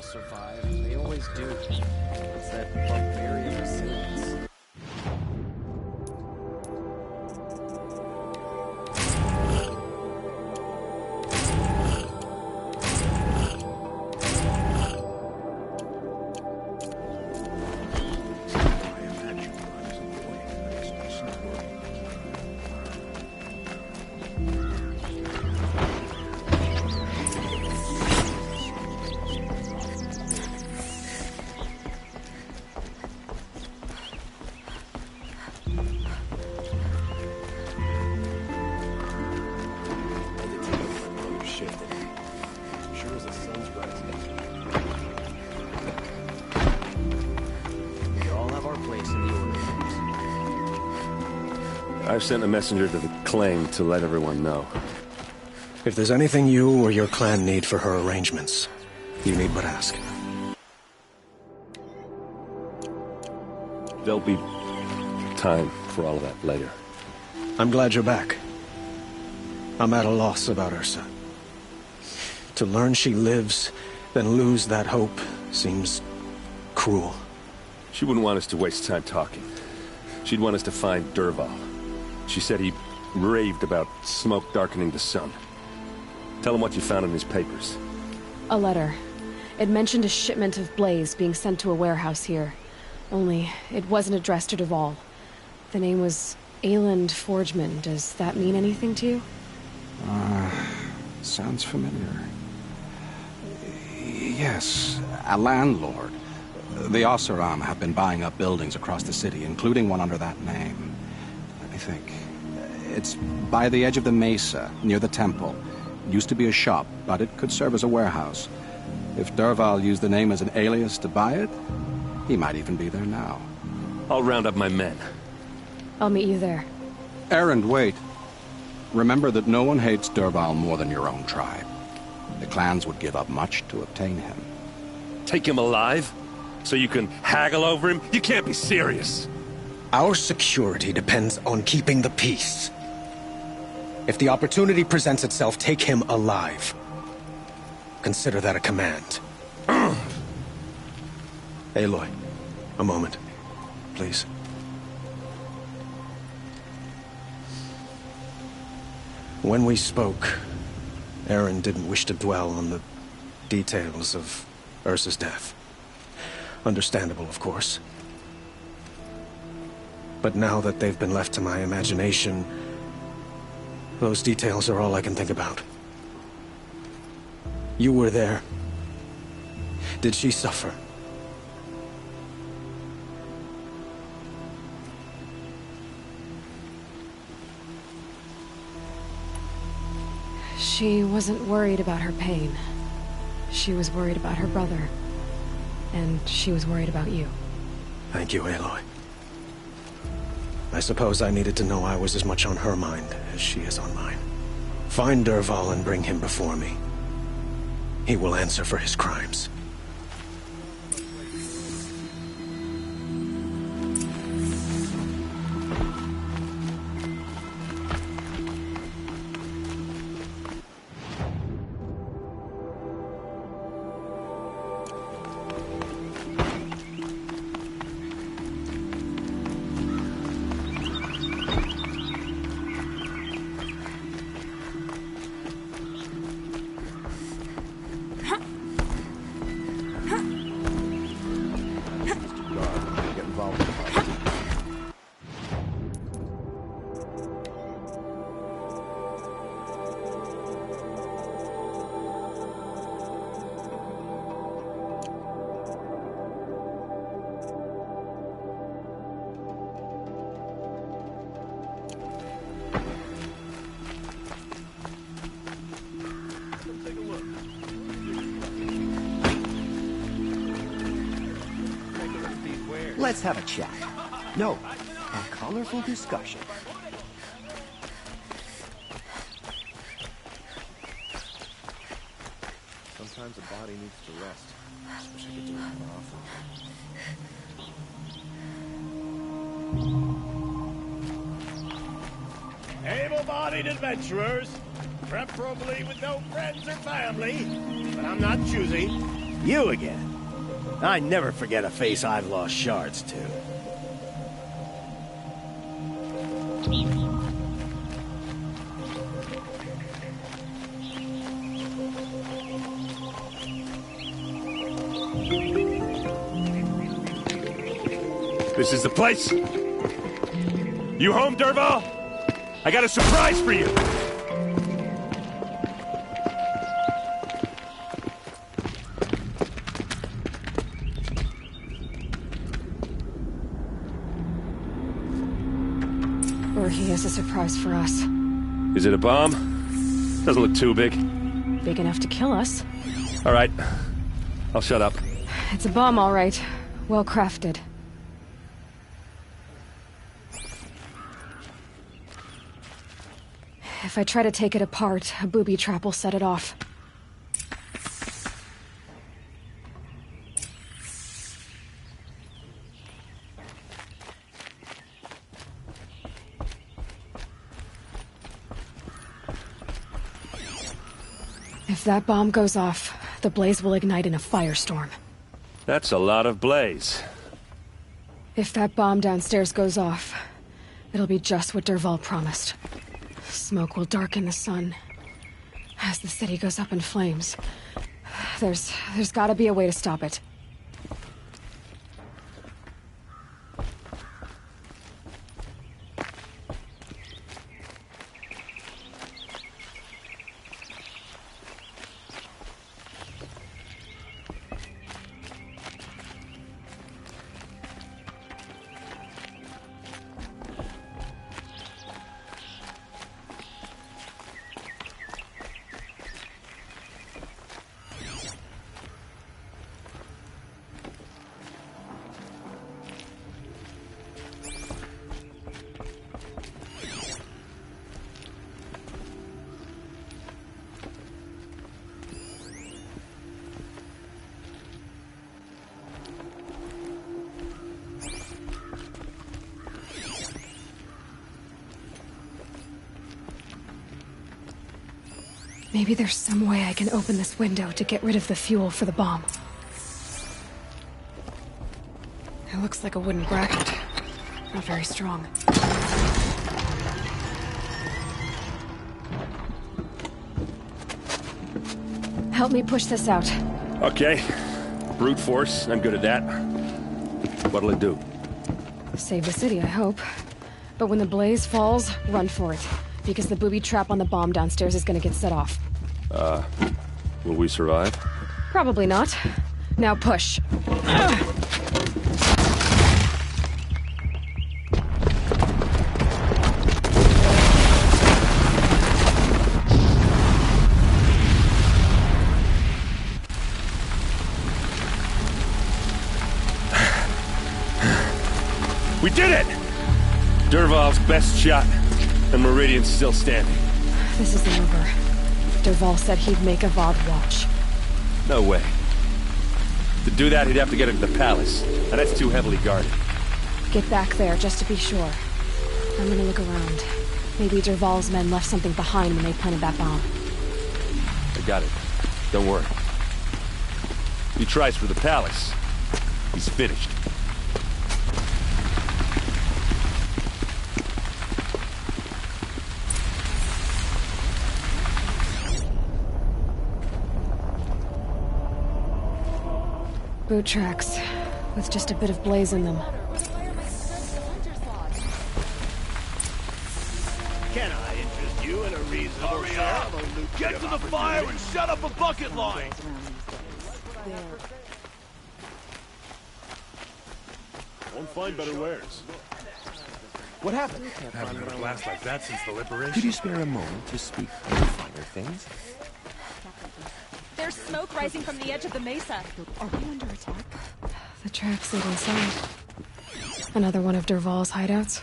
Survive. They always do. It's that barbarian resilience. I've sent a messenger to the claim to let everyone know. If there's anything you or your clan need for her arrangements, you need but ask. There'll be time for all of that later. I'm glad you're back. I'm at a loss about Ursa. To learn she lives, then lose that hope, seems cruel. She wouldn't want us to waste time talking. She'd want us to find Dervahl. She said he raved about smoke darkening the sun. Tell him what you found in his papers. A letter. It mentioned a shipment of blaze being sent to a warehouse here. Only, it wasn't addressed to Dervahl. The name was Ayland Forgeman. Does that mean anything to you? Sounds familiar. Yes, a landlord. The Oseram have been buying up buildings across the city, including one under that name. Let me think. It's by the edge of the mesa, near the temple. It used to be a shop, but it could serve as a warehouse. If Dervahl used the name as an alias to buy it, he might even be there now. I'll round up my men. I'll meet you there. Erend, wait. Remember that no one hates Dervahl more than your own tribe. The clans would give up much to obtain him. Take him alive? So you can haggle over him? You can't be serious. Our security depends on keeping the peace. If the opportunity presents itself, take him alive. Consider that a command. Aloy, a moment, please. When we spoke, Erend didn't wish to dwell on the details of Ursa's death. Understandable, of course. But now that they've been left to my imagination, those details are all I can think about. You were there. Did she suffer? She wasn't worried about her pain. She was worried about her brother. And she was worried about you. Thank you, Aloy. I suppose I needed to know I was as much on her mind as she is on mine. Find Dervahl and bring him before me. He will answer for his crimes. Let's have a chat. No, a colorful discussion. Sometimes a body needs to rest. Just wish I could do it more often. Able-bodied adventurers, preferably with no friends or family, but I'm not choosy. You again. I never forget a face I've lost shards to. This is the place. You home, Dervahl? I got a surprise for you. Or he has a surprise for us. Is it a bomb? Doesn't look too big. Big enough to kill us. All right. I'll shut up. It's a bomb, all right. Well crafted. If I try to take it apart, a booby trap will set it off. If that bomb goes off, the blaze will ignite in a firestorm. That's a lot of blaze. If that bomb downstairs goes off, it'll be just what Dervahl promised. Smoke will darken the sun. As the city goes up in flames, there's gotta be a way to stop it. Maybe there's some way I can open this window to get rid of the fuel for the bomb. It looks like a wooden bracket. Not very strong. Help me push this out. Okay. Brute force. I'm good at that. What'll it do? Save the city, I hope. But when the blaze falls, run for it. Because the booby trap on the bomb downstairs is gonna get set off. Will we survive? Probably not. Now push. We did it! Dervahl's best shot, and Meridian's still standing. This isn't over. Dervahl said he'd make Avad watch. No way. To do that, he'd have to get into the palace, and that's too heavily guarded. Get back there, just to be sure. I'm gonna look around. Maybe Dervahl's men left something behind when they planted that bomb. I got it. Don't worry. He tries for the palace. He's finished. Boot tracks, with just a bit of blaze in them. Can I interest you in a reasonable share of a lucrative Get to the fire and shut up a bucket line! Won't find better wares. What happened? Haven't had a blast like that since the liberation. Could you spare a moment to speak of the finer things? There's smoke rising from the edge of the mesa. Are we under attack? The tracks lead inside. Another one of Dervahl's hideouts?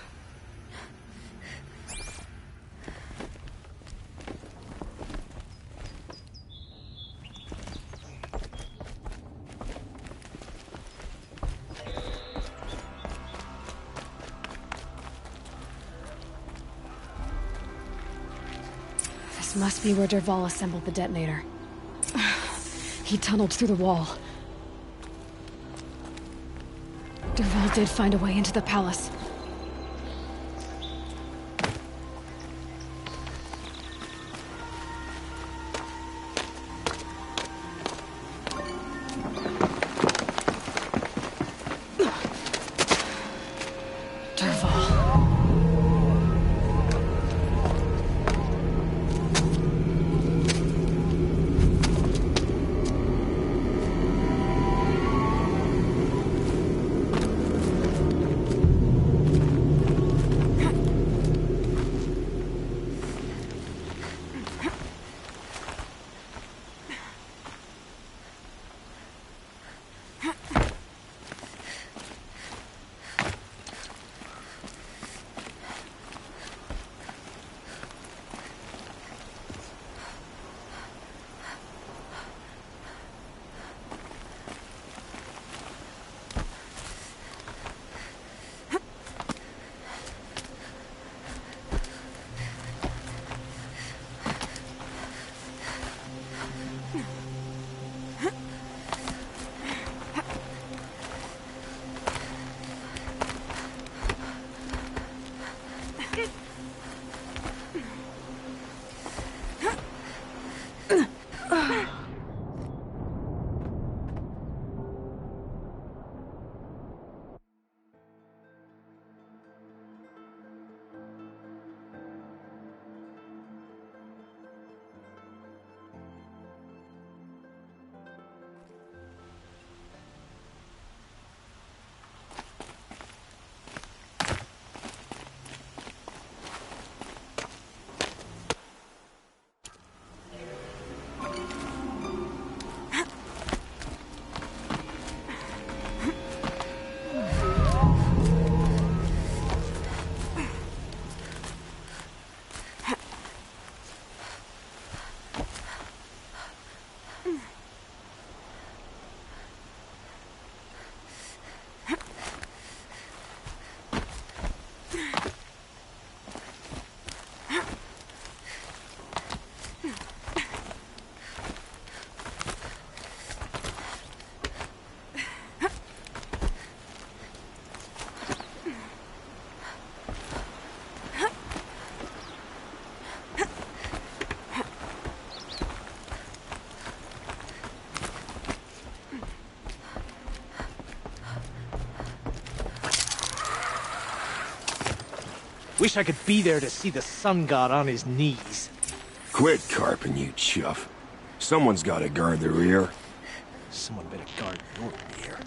This must be where Dervahl assembled the detonator. He tunneled through the wall. Dervahl did find a way into the palace. Wish I could be there to see the sun god on his knees. Quit carping, you chuff. Someone's gotta guard the rear. Someone better guard your rear.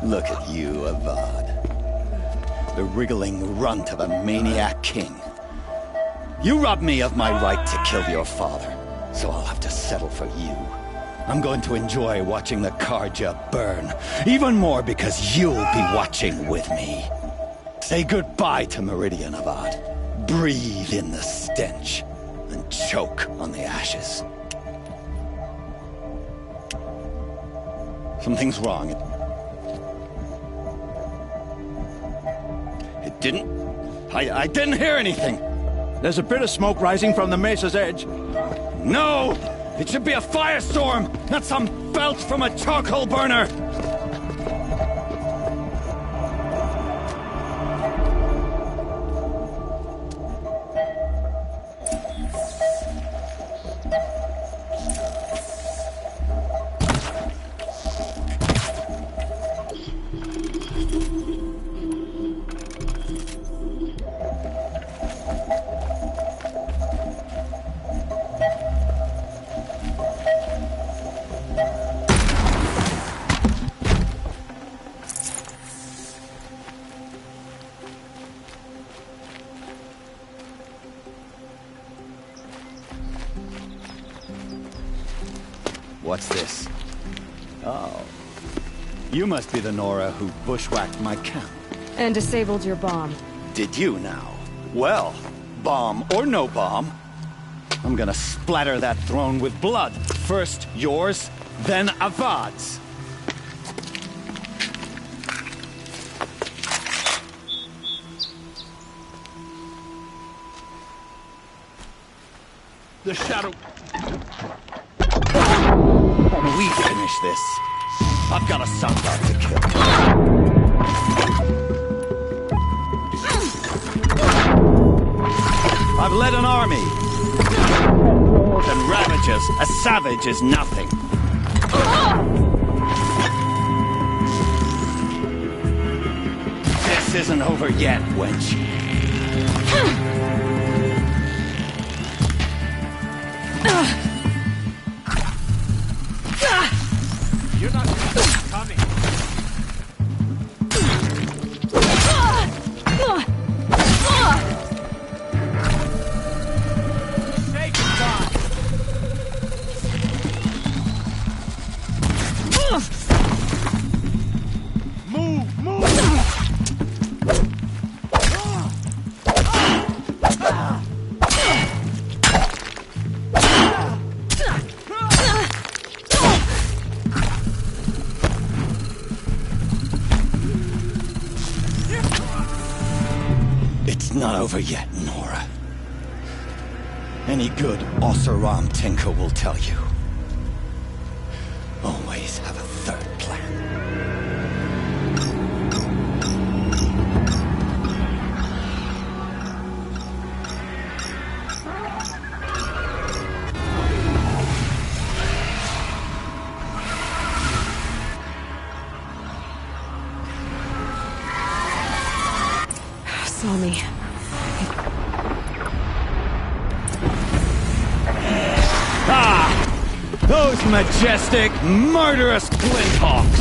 Look at you, Avad. The wriggling runt of a maniac king. You robbed me of my right to kill your father, so I'll have to settle for you. I'm going to enjoy watching the Karja burn, even more because you'll be watching with me. Say goodbye to Meridian, Avad. Breathe in the stench, and choke on the ashes. Something's wrong. It didn't... I didn't hear anything. There's a bit of smoke rising from the mesa's edge. No! It should be a firestorm, not some belch from a charcoal burner! What's this? Oh. You must be the Nora who bushwhacked my camp. And disabled your bomb. Did you now? Well, bomb or no bomb, I'm gonna splatter that throne with blood. First yours, then Avad's. The shadow... We finish this. I've got a son to kill. I've led an army. And ravages. A savage is nothing. This isn't over yet, wench. You're not coming. Say goodbye. Move, move. It's not over yet, Nora. Any good Oseram tinker will tell you. Always have a third plan. Saw me. Those majestic, murderous glinthawks!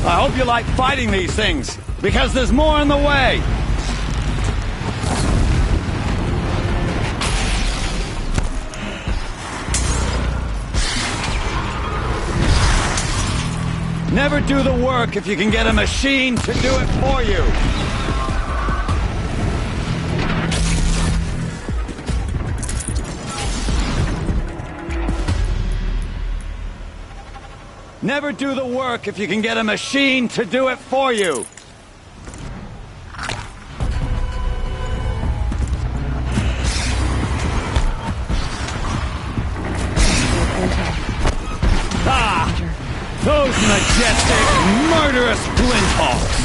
I hope you like fighting these things, because there's more in the way! Never do the work if you can get a machine to do it for you. Never do the work if you can get a machine to do it for you. Those majestic, murderous glinthawks!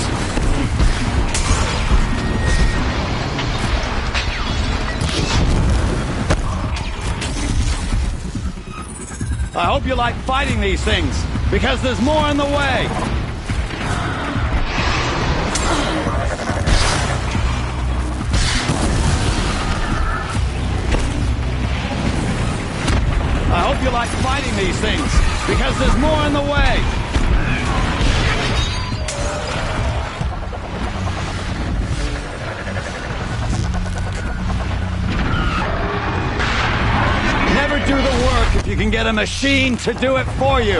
I hope you like fighting these things, because there's more in the way! I hope you like fighting these things, because there's more in the way! can get a machine to do it for you.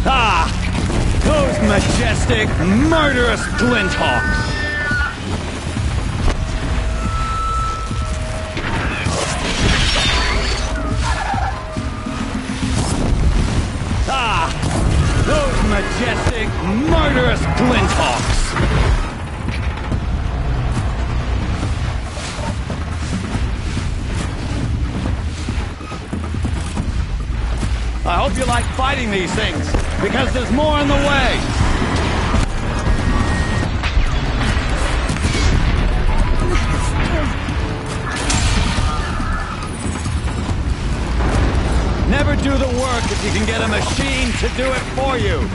Ah! Those majestic, murderous glinthawks! Ah! Those majestic, murderous glinthawks! I hope you like fighting these things, because there's more in the way! Never do the work if you can get a machine to do it for you!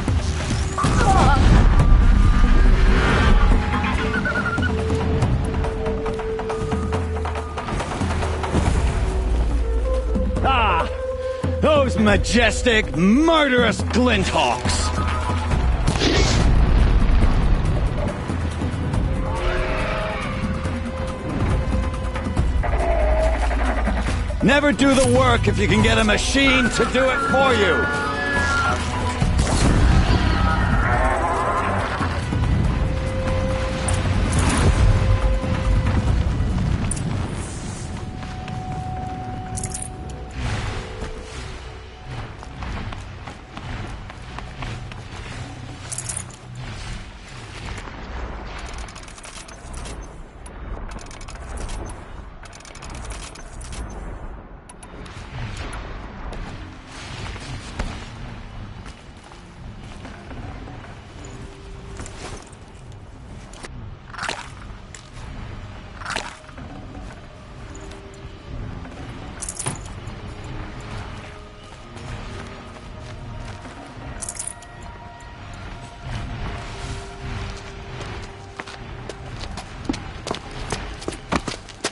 Ah! Those majestic, murderous glinthawks! Never do the work if you can get a machine to do it for you!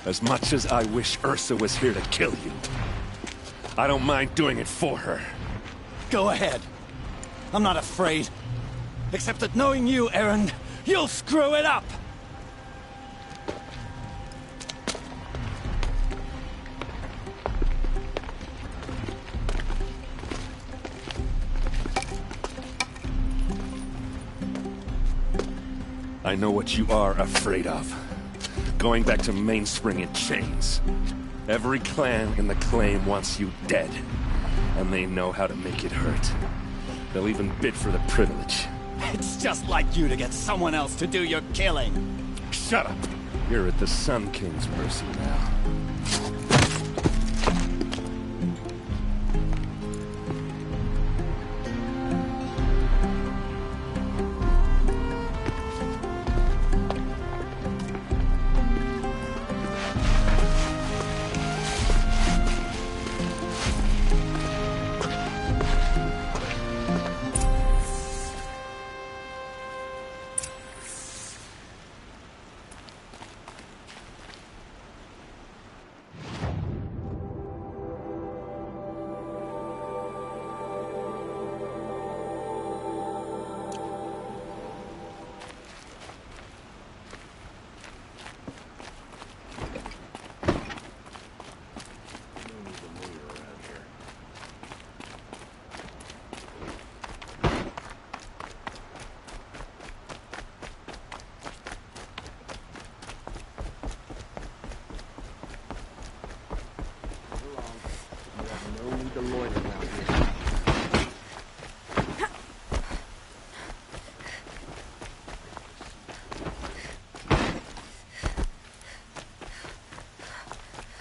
As much as I wish Ursa was here to kill you, I don't mind doing it for her. Go ahead. I'm not afraid. Except that knowing you, Aaron, you'll screw it up! I know what you are afraid of. Going back to Mainspring in chains. Every clan in the claim wants you dead. And they know how to make it hurt. They'll even bid for the privilege. It's just like you to get someone else to do your killing. Shut up! You're at the Sun King's mercy now.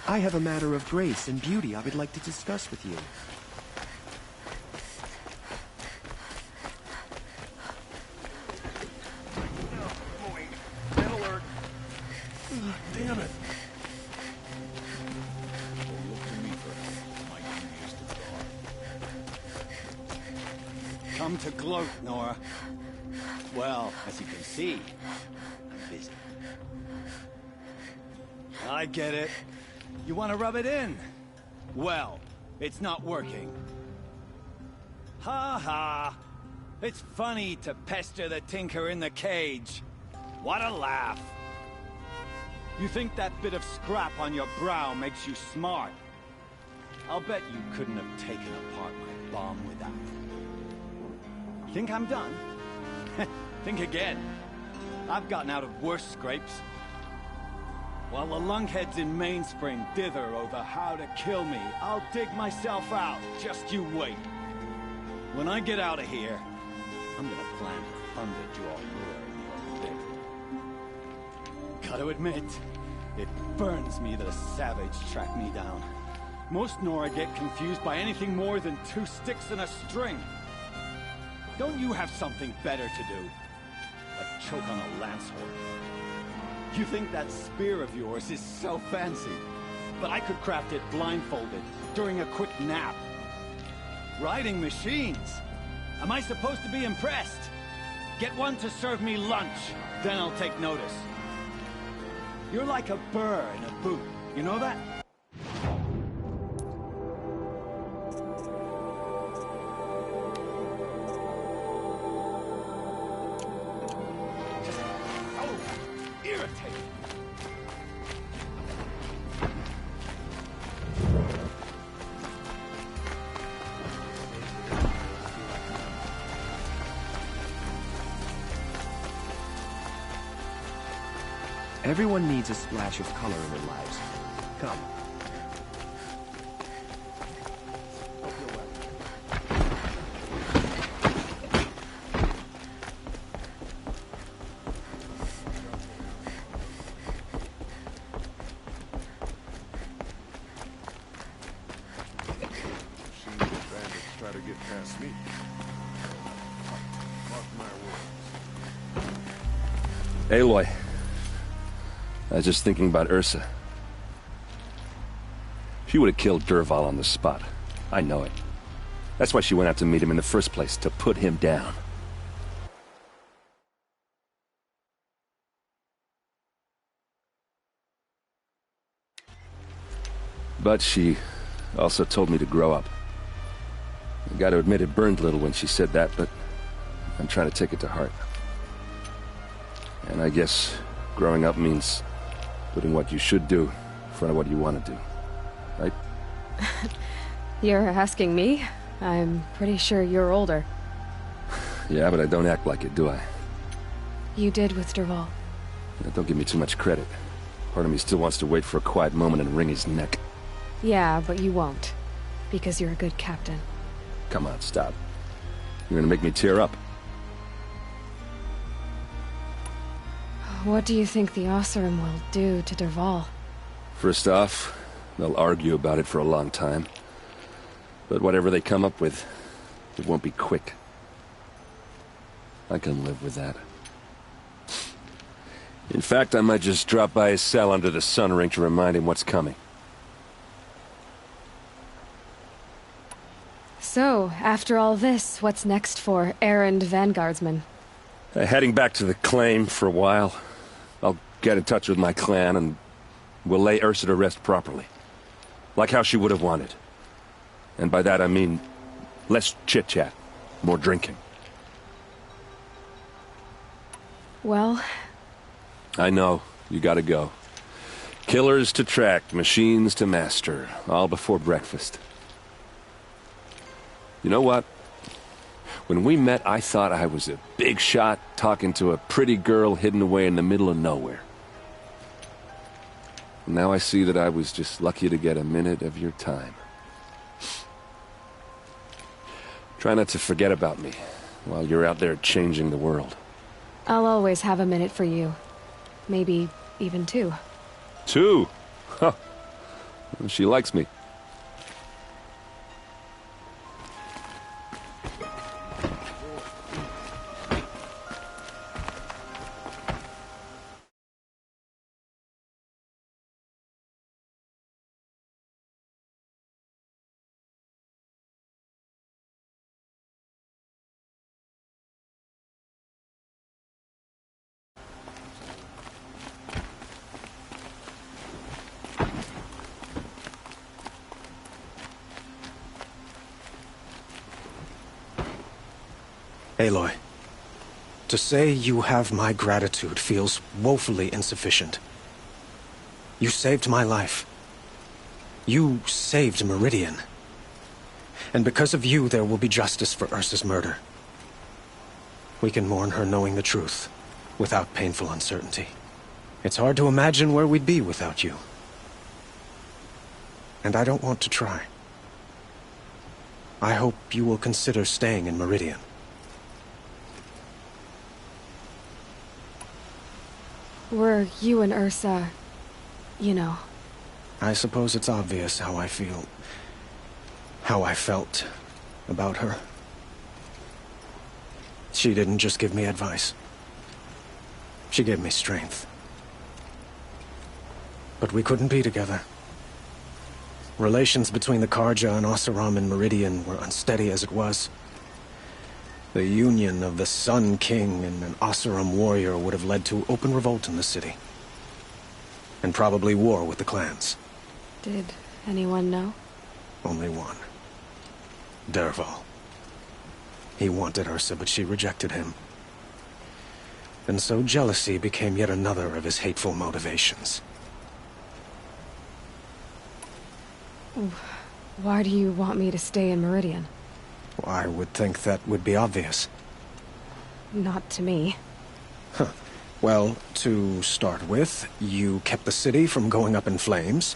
I have a matter of grace and beauty I would like to discuss with you. Damn it! Come to gloat, Nora. Well, as you can see, I'm busy. I get it. You want to rub it in? Well, it's not working. Ha ha! It's funny to pester the tinker in the cage. What a laugh. You think that bit of scrap on your brow makes you smart? I'll bet you couldn't have taken apart my bomb without it. Think I'm done? Think again. I've gotten out of worse scrapes. While the lunkheads in Mainspring dither over how to kill me, I'll dig myself out. Just you wait. When I get out of here, I'm gonna plant a thunderjaw lure in your bit. Gotta admit, it burns me that a savage tracked me down. Most Nora get confused by anything more than 2 sticks and a string. Don't you have something better to do? Like choke on a lance horn. You think that spear of yours is so fancy, but I could craft it blindfolded, during a quick nap. Riding machines? Am I supposed to be impressed? Get one to serve me lunch, then I'll take notice. You're like a burr in a boot, you know that? Everyone needs a splash of color in their lives. Come. Try to get past me. Mark my words. Aloy. I was just thinking about Ursa. She would have killed Dervahl on the spot. I know it. That's why she went out to meet him in the first place, to put him down. But she also told me to grow up. I gotta admit it burned a little when she said that, but I'm trying to take it to heart. And I guess growing up means putting what you should do in front of what you want to do, right? You're asking me? I'm pretty sure you're older. Yeah, but I don't act like it, do I? You did with Dervahl. Yeah, don't give me too much credit. Part of me still wants to wait for a quiet moment and wring his neck. Yeah, but you won't. Because you're a good captain. Come on, stop. You're gonna make me tear up. What do you think the Oseram will do to Dervahl? First off, they'll argue about it for a long time. But whatever they come up with, it won't be quick. I can live with that. In fact, I might just drop by his cell under the sun ring to remind him what's coming. So, after all this, what's next for errand vanguardsman? Heading back to the claim for a while. I'll get in touch with my clan and we'll lay Ursa to rest properly. Like how she would have wanted. And by that I mean less chit-chat, more drinking. Well... I know, you gotta go. Killers to track, machines to master, all before breakfast. You know what? When we met, I thought I was a big shot talking to a pretty girl hidden away in the middle of nowhere. Now I see that I was just lucky to get a minute of your time. Try not to forget about me while you're out there changing the world. I'll always have a minute for you. Maybe even 2. 2? Huh. She likes me. Aloy, to say you have my gratitude feels woefully insufficient. You saved my life. You saved Meridian. And because of you, there will be justice for Ursa's murder. We can mourn her knowing the truth, without painful uncertainty. It's hard to imagine where we'd be without you. And I don't want to try. I hope you will consider staying in Meridian. Were you and Ursa, you know? I suppose it's obvious how I feel. How I felt about her. She didn't just give me advice. She gave me strength. But we couldn't be together. Relations between the Karja and Oseram and Meridian were unsteady as it was. The union of the Sun King and an Oseram warrior would have led to open revolt in the city. And probably war with the clans. Did anyone know? Only one. Dervahl. He wanted Ursa, but she rejected him. And so jealousy became yet another of his hateful motivations. Why do you want me to stay in Meridian? I would think that would be obvious. Not to me. Huh. Well, to start with, you kept the city from going up in flames.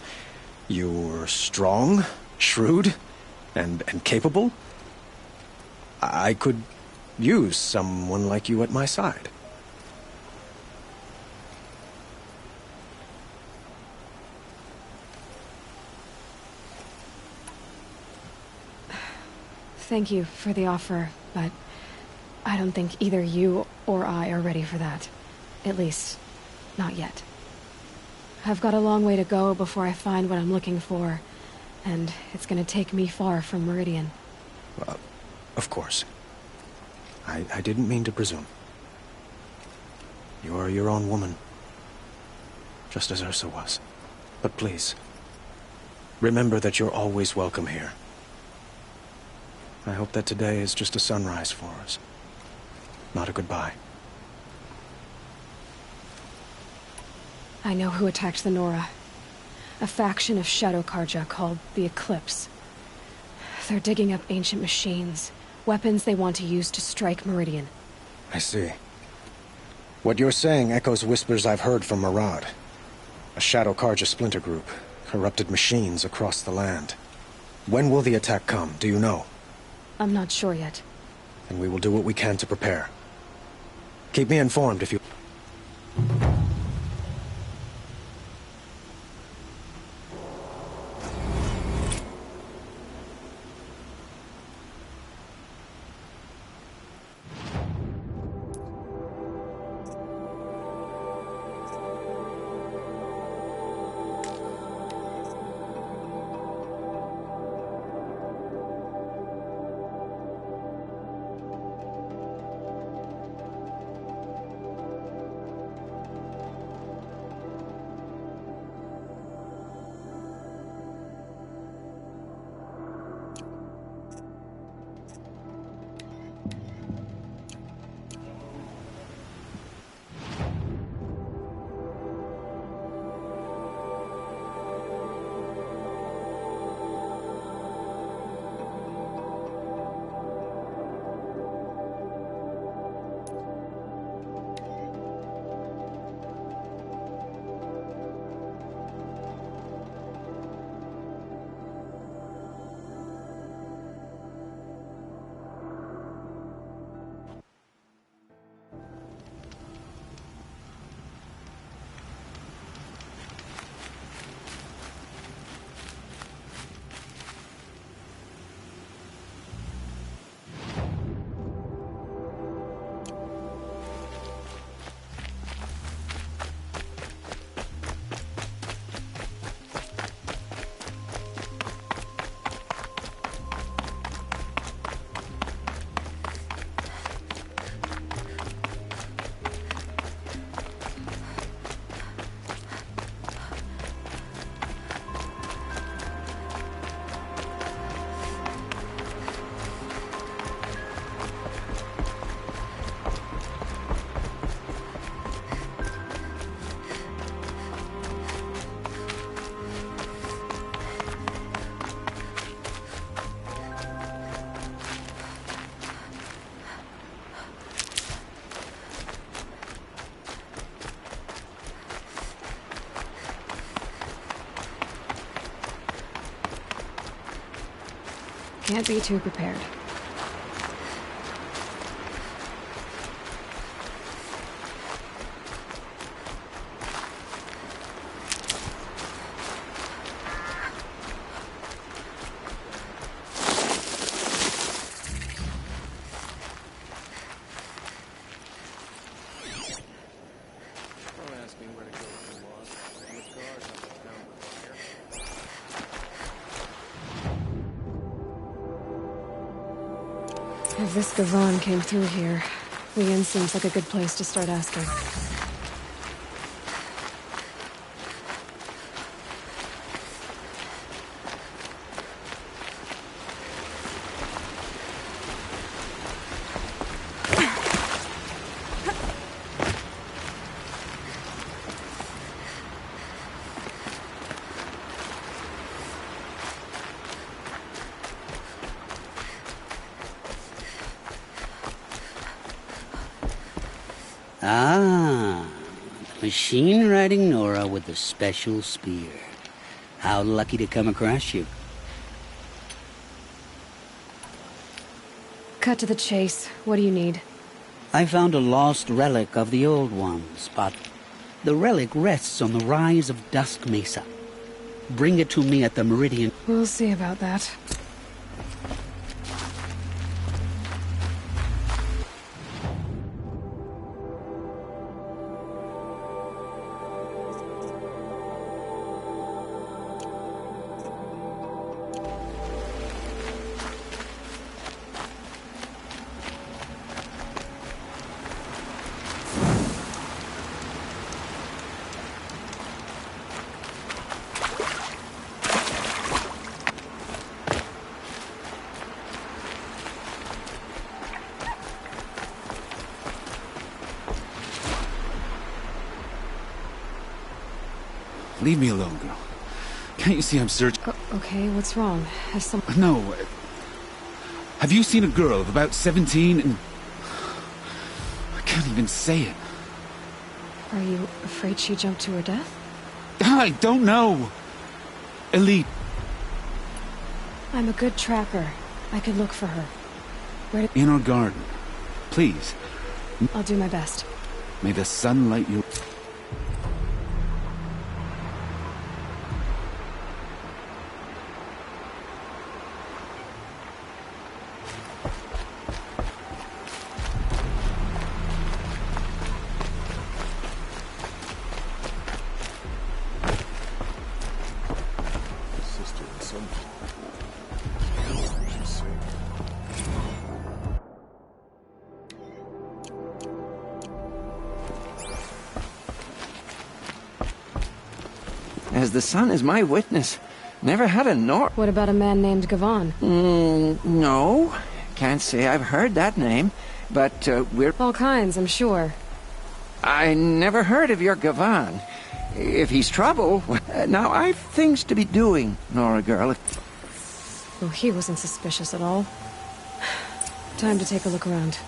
You were strong, shrewd, and capable. I could use someone like you at my side. Thank you for the offer, but I don't think either you or I are ready for that. At least, not yet. I've got a long way to go before I find what I'm looking for, and it's gonna take me far from Meridian. Of course. I didn't mean to presume. You're your own woman. Just as Ursa was. But please, remember that you're always welcome here. I hope that today is just a sunrise for us, not a goodbye. I know who attacked the Nora. A faction of Shadow Karja called the Eclipse. They're digging up ancient machines, weapons they want to use to strike Meridian. I see. What you're saying echoes whispers I've heard from Murad. A Shadow Karja splinter group, corrupted machines across the land. When will the attack come, do you know? I'm not sure yet. And we will do what we can to prepare. Keep me informed if you... Can't be too prepared. If this Gavon came through here, the inn seems like a good place to start asking. Ah, the machine-riding Nora with the special spear. How lucky to come across you. Cut to the chase. What do you need? I found a lost relic of the old ones, but the relic rests on the rise of Dusk Mesa. Bring it to me at the Meridian. We'll see about that. Leave me alone, girl. Can't you see I'm searching? Okay, what's wrong? Has some... No. Have you seen a girl of about 17 and... I can't even say it. Are you afraid she jumped to her death? I don't know. Elite. I'm a good tracker. I could look for her. Where In our garden. Please. I'll do my best. May the sun light you... As the sun is my witness, never had a Nor... What about a man named Gavon? No. Can't say I've heard that name, but we're... All kinds, I'm sure. I never heard of your Gavon. If he's trouble, now I've things to be doing, Nora girl. Oh, he wasn't suspicious at all. Time to take a look around.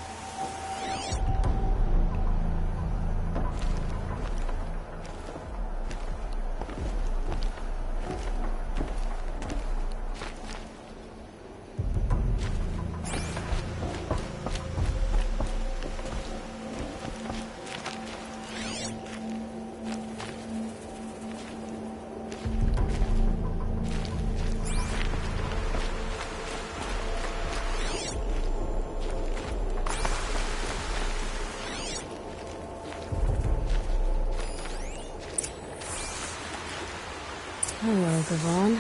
Hello, Gavon.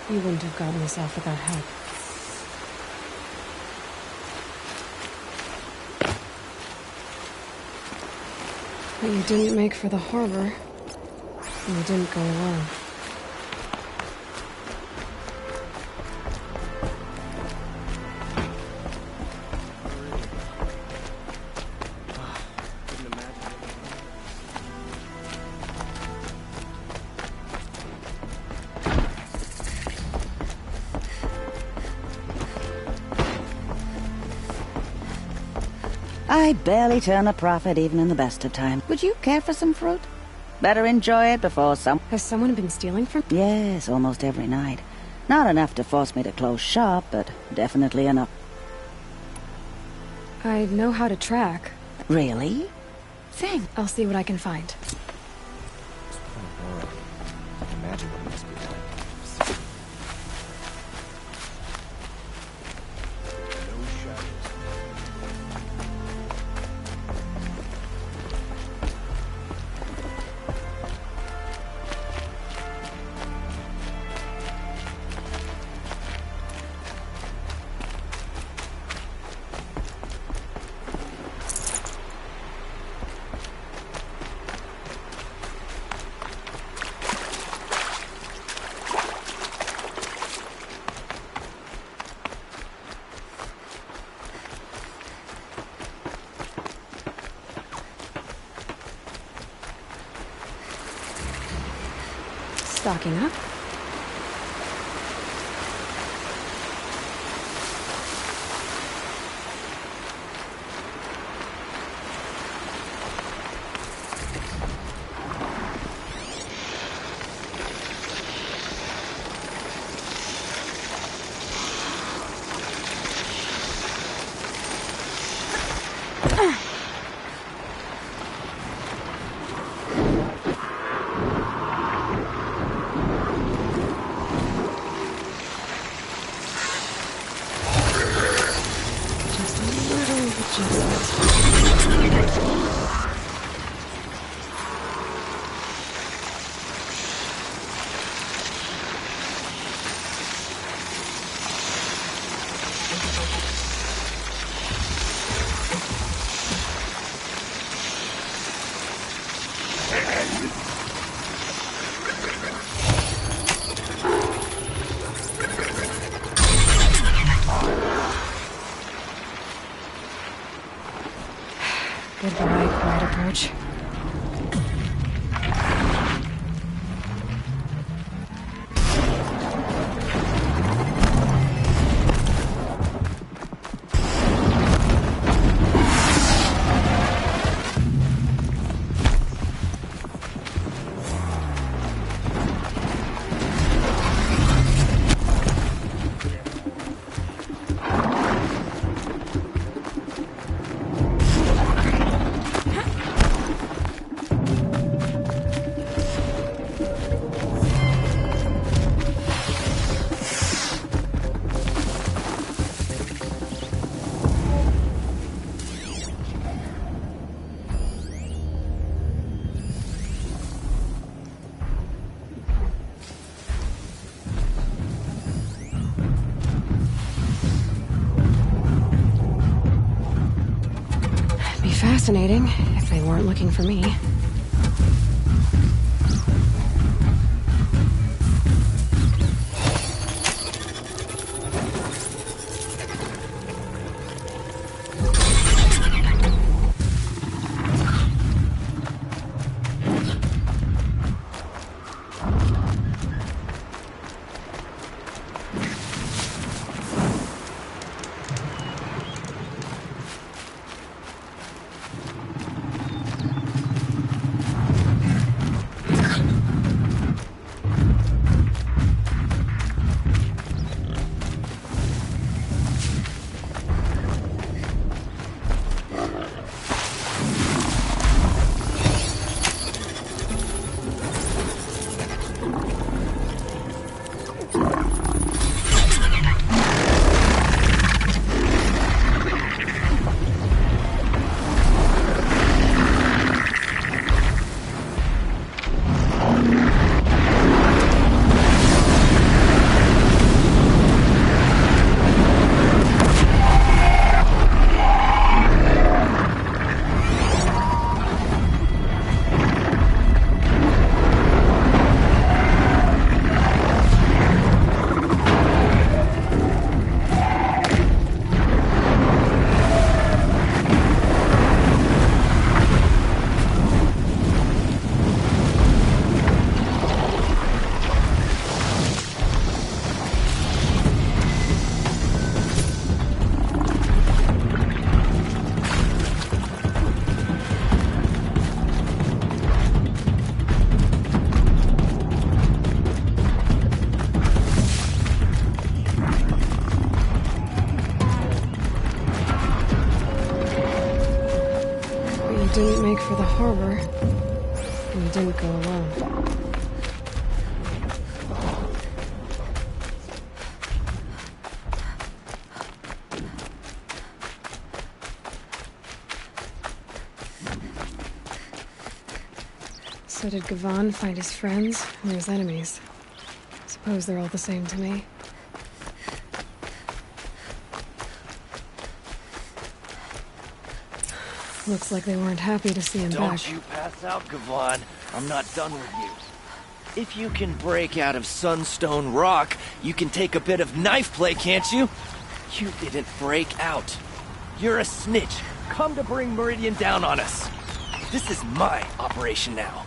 You wouldn't have gotten this off without help. But you didn't make for the harbor. And you didn't go alone. I barely turn a profit even in the best of times. Would you care for some fruit? Better enjoy it before some... Has someone been stealing from... Yes, almost every night. Not enough to force me to close shop, but definitely enough. I know how to track. Really? Thanks. I'll see what I can find. Imagine what it must be like. Stocking up. Goodbye, quiet approach. Fascinating, if they weren't looking for me. harbor. And you didn't go alone. So did Gavan find his friends or his enemies? Suppose they're all the same to me. Looks like they weren't happy to see him back. Don't you pass out, Gavan. I'm not done with you. If you can break out of Sunstone Rock, you can take a bit of knife play, can't you? You didn't break out. You're a snitch. Come to bring Meridian down on us. This is my operation now.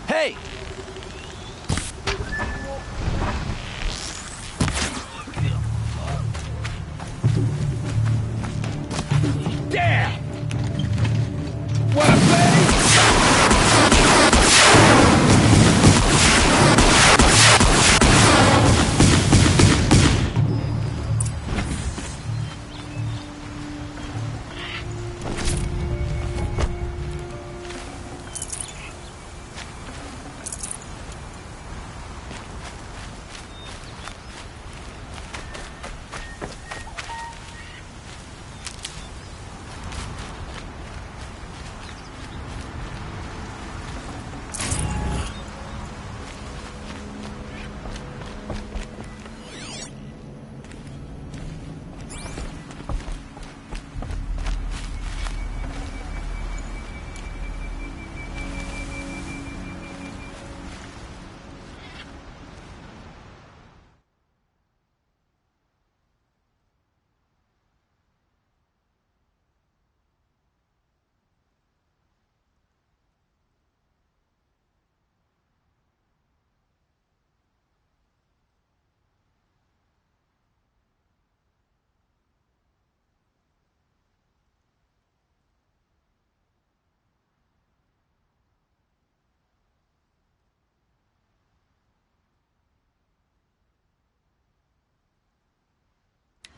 Hey! Damn! Wanna play?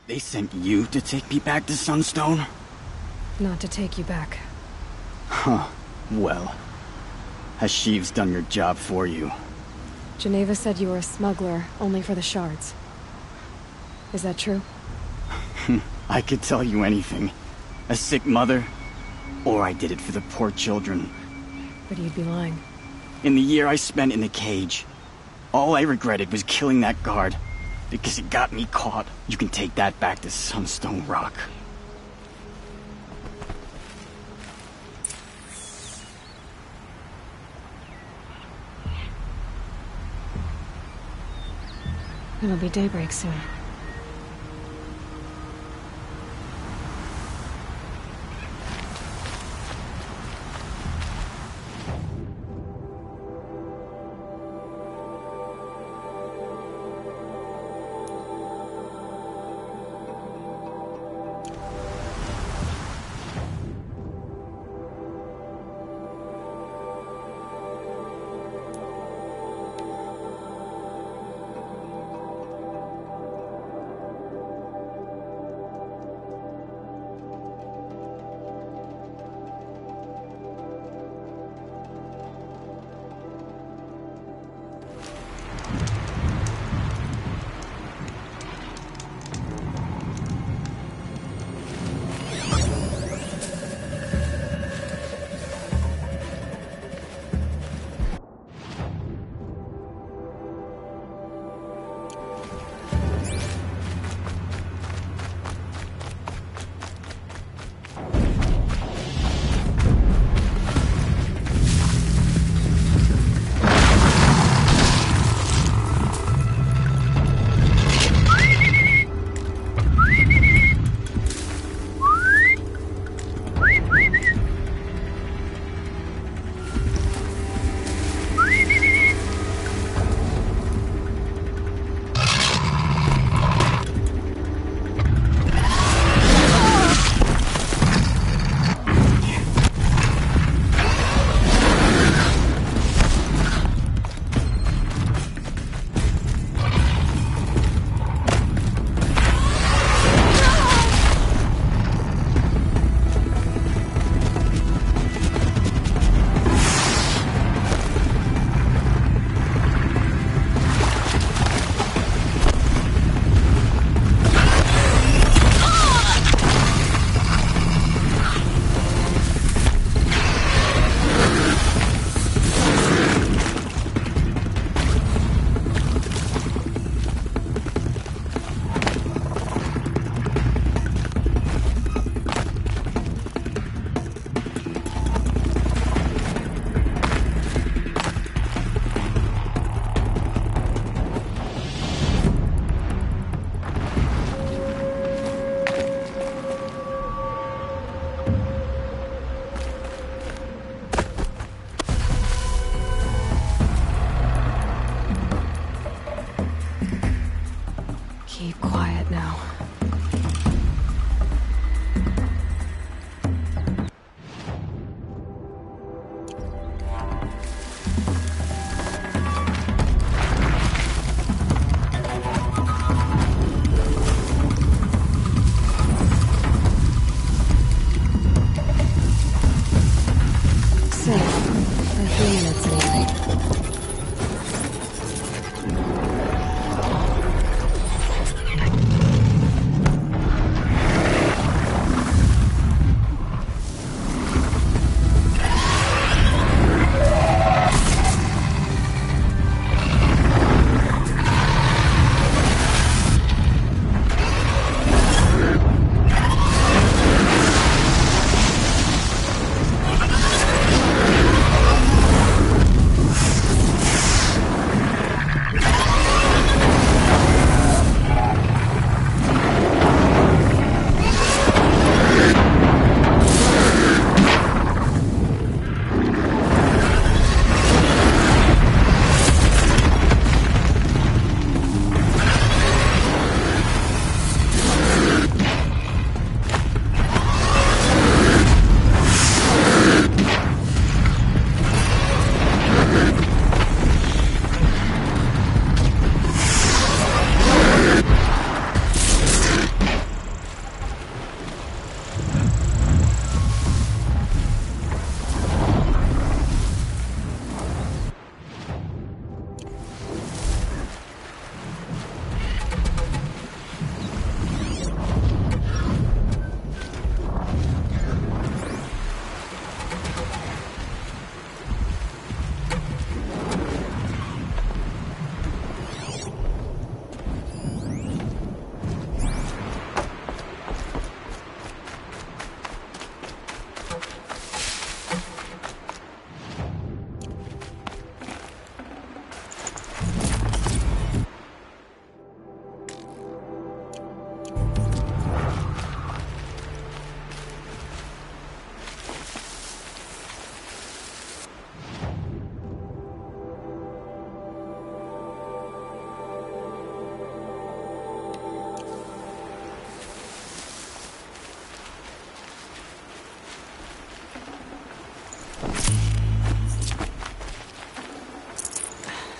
They sent you to take me back to Sunstone? Not to take you back. Huh. Well, has Sheeves done your job for you? Geneva said you were a smuggler, only for the shards. Is that true? I could tell you anything. A sick mother, or I did it for the poor children. But you'd be lying. In the year I spent in the cage, all I regretted was killing that guard, because it got me caught. You can take that back to Sunstone Rock. It'll be daybreak soon. Keep quiet now.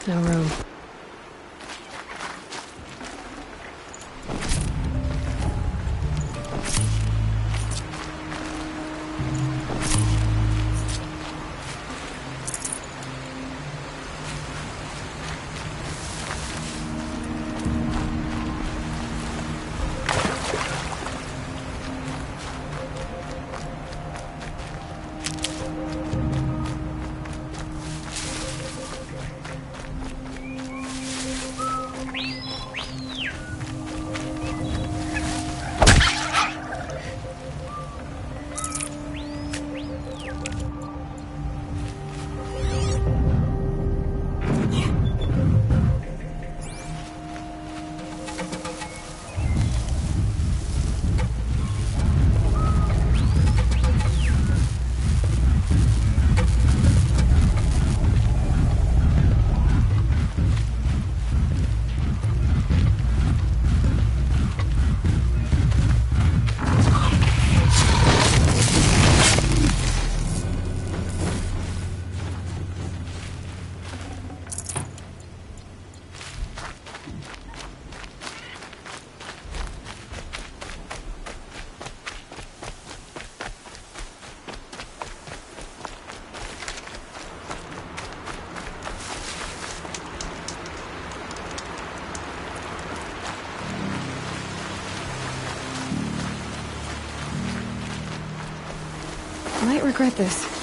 No room. Might regret this.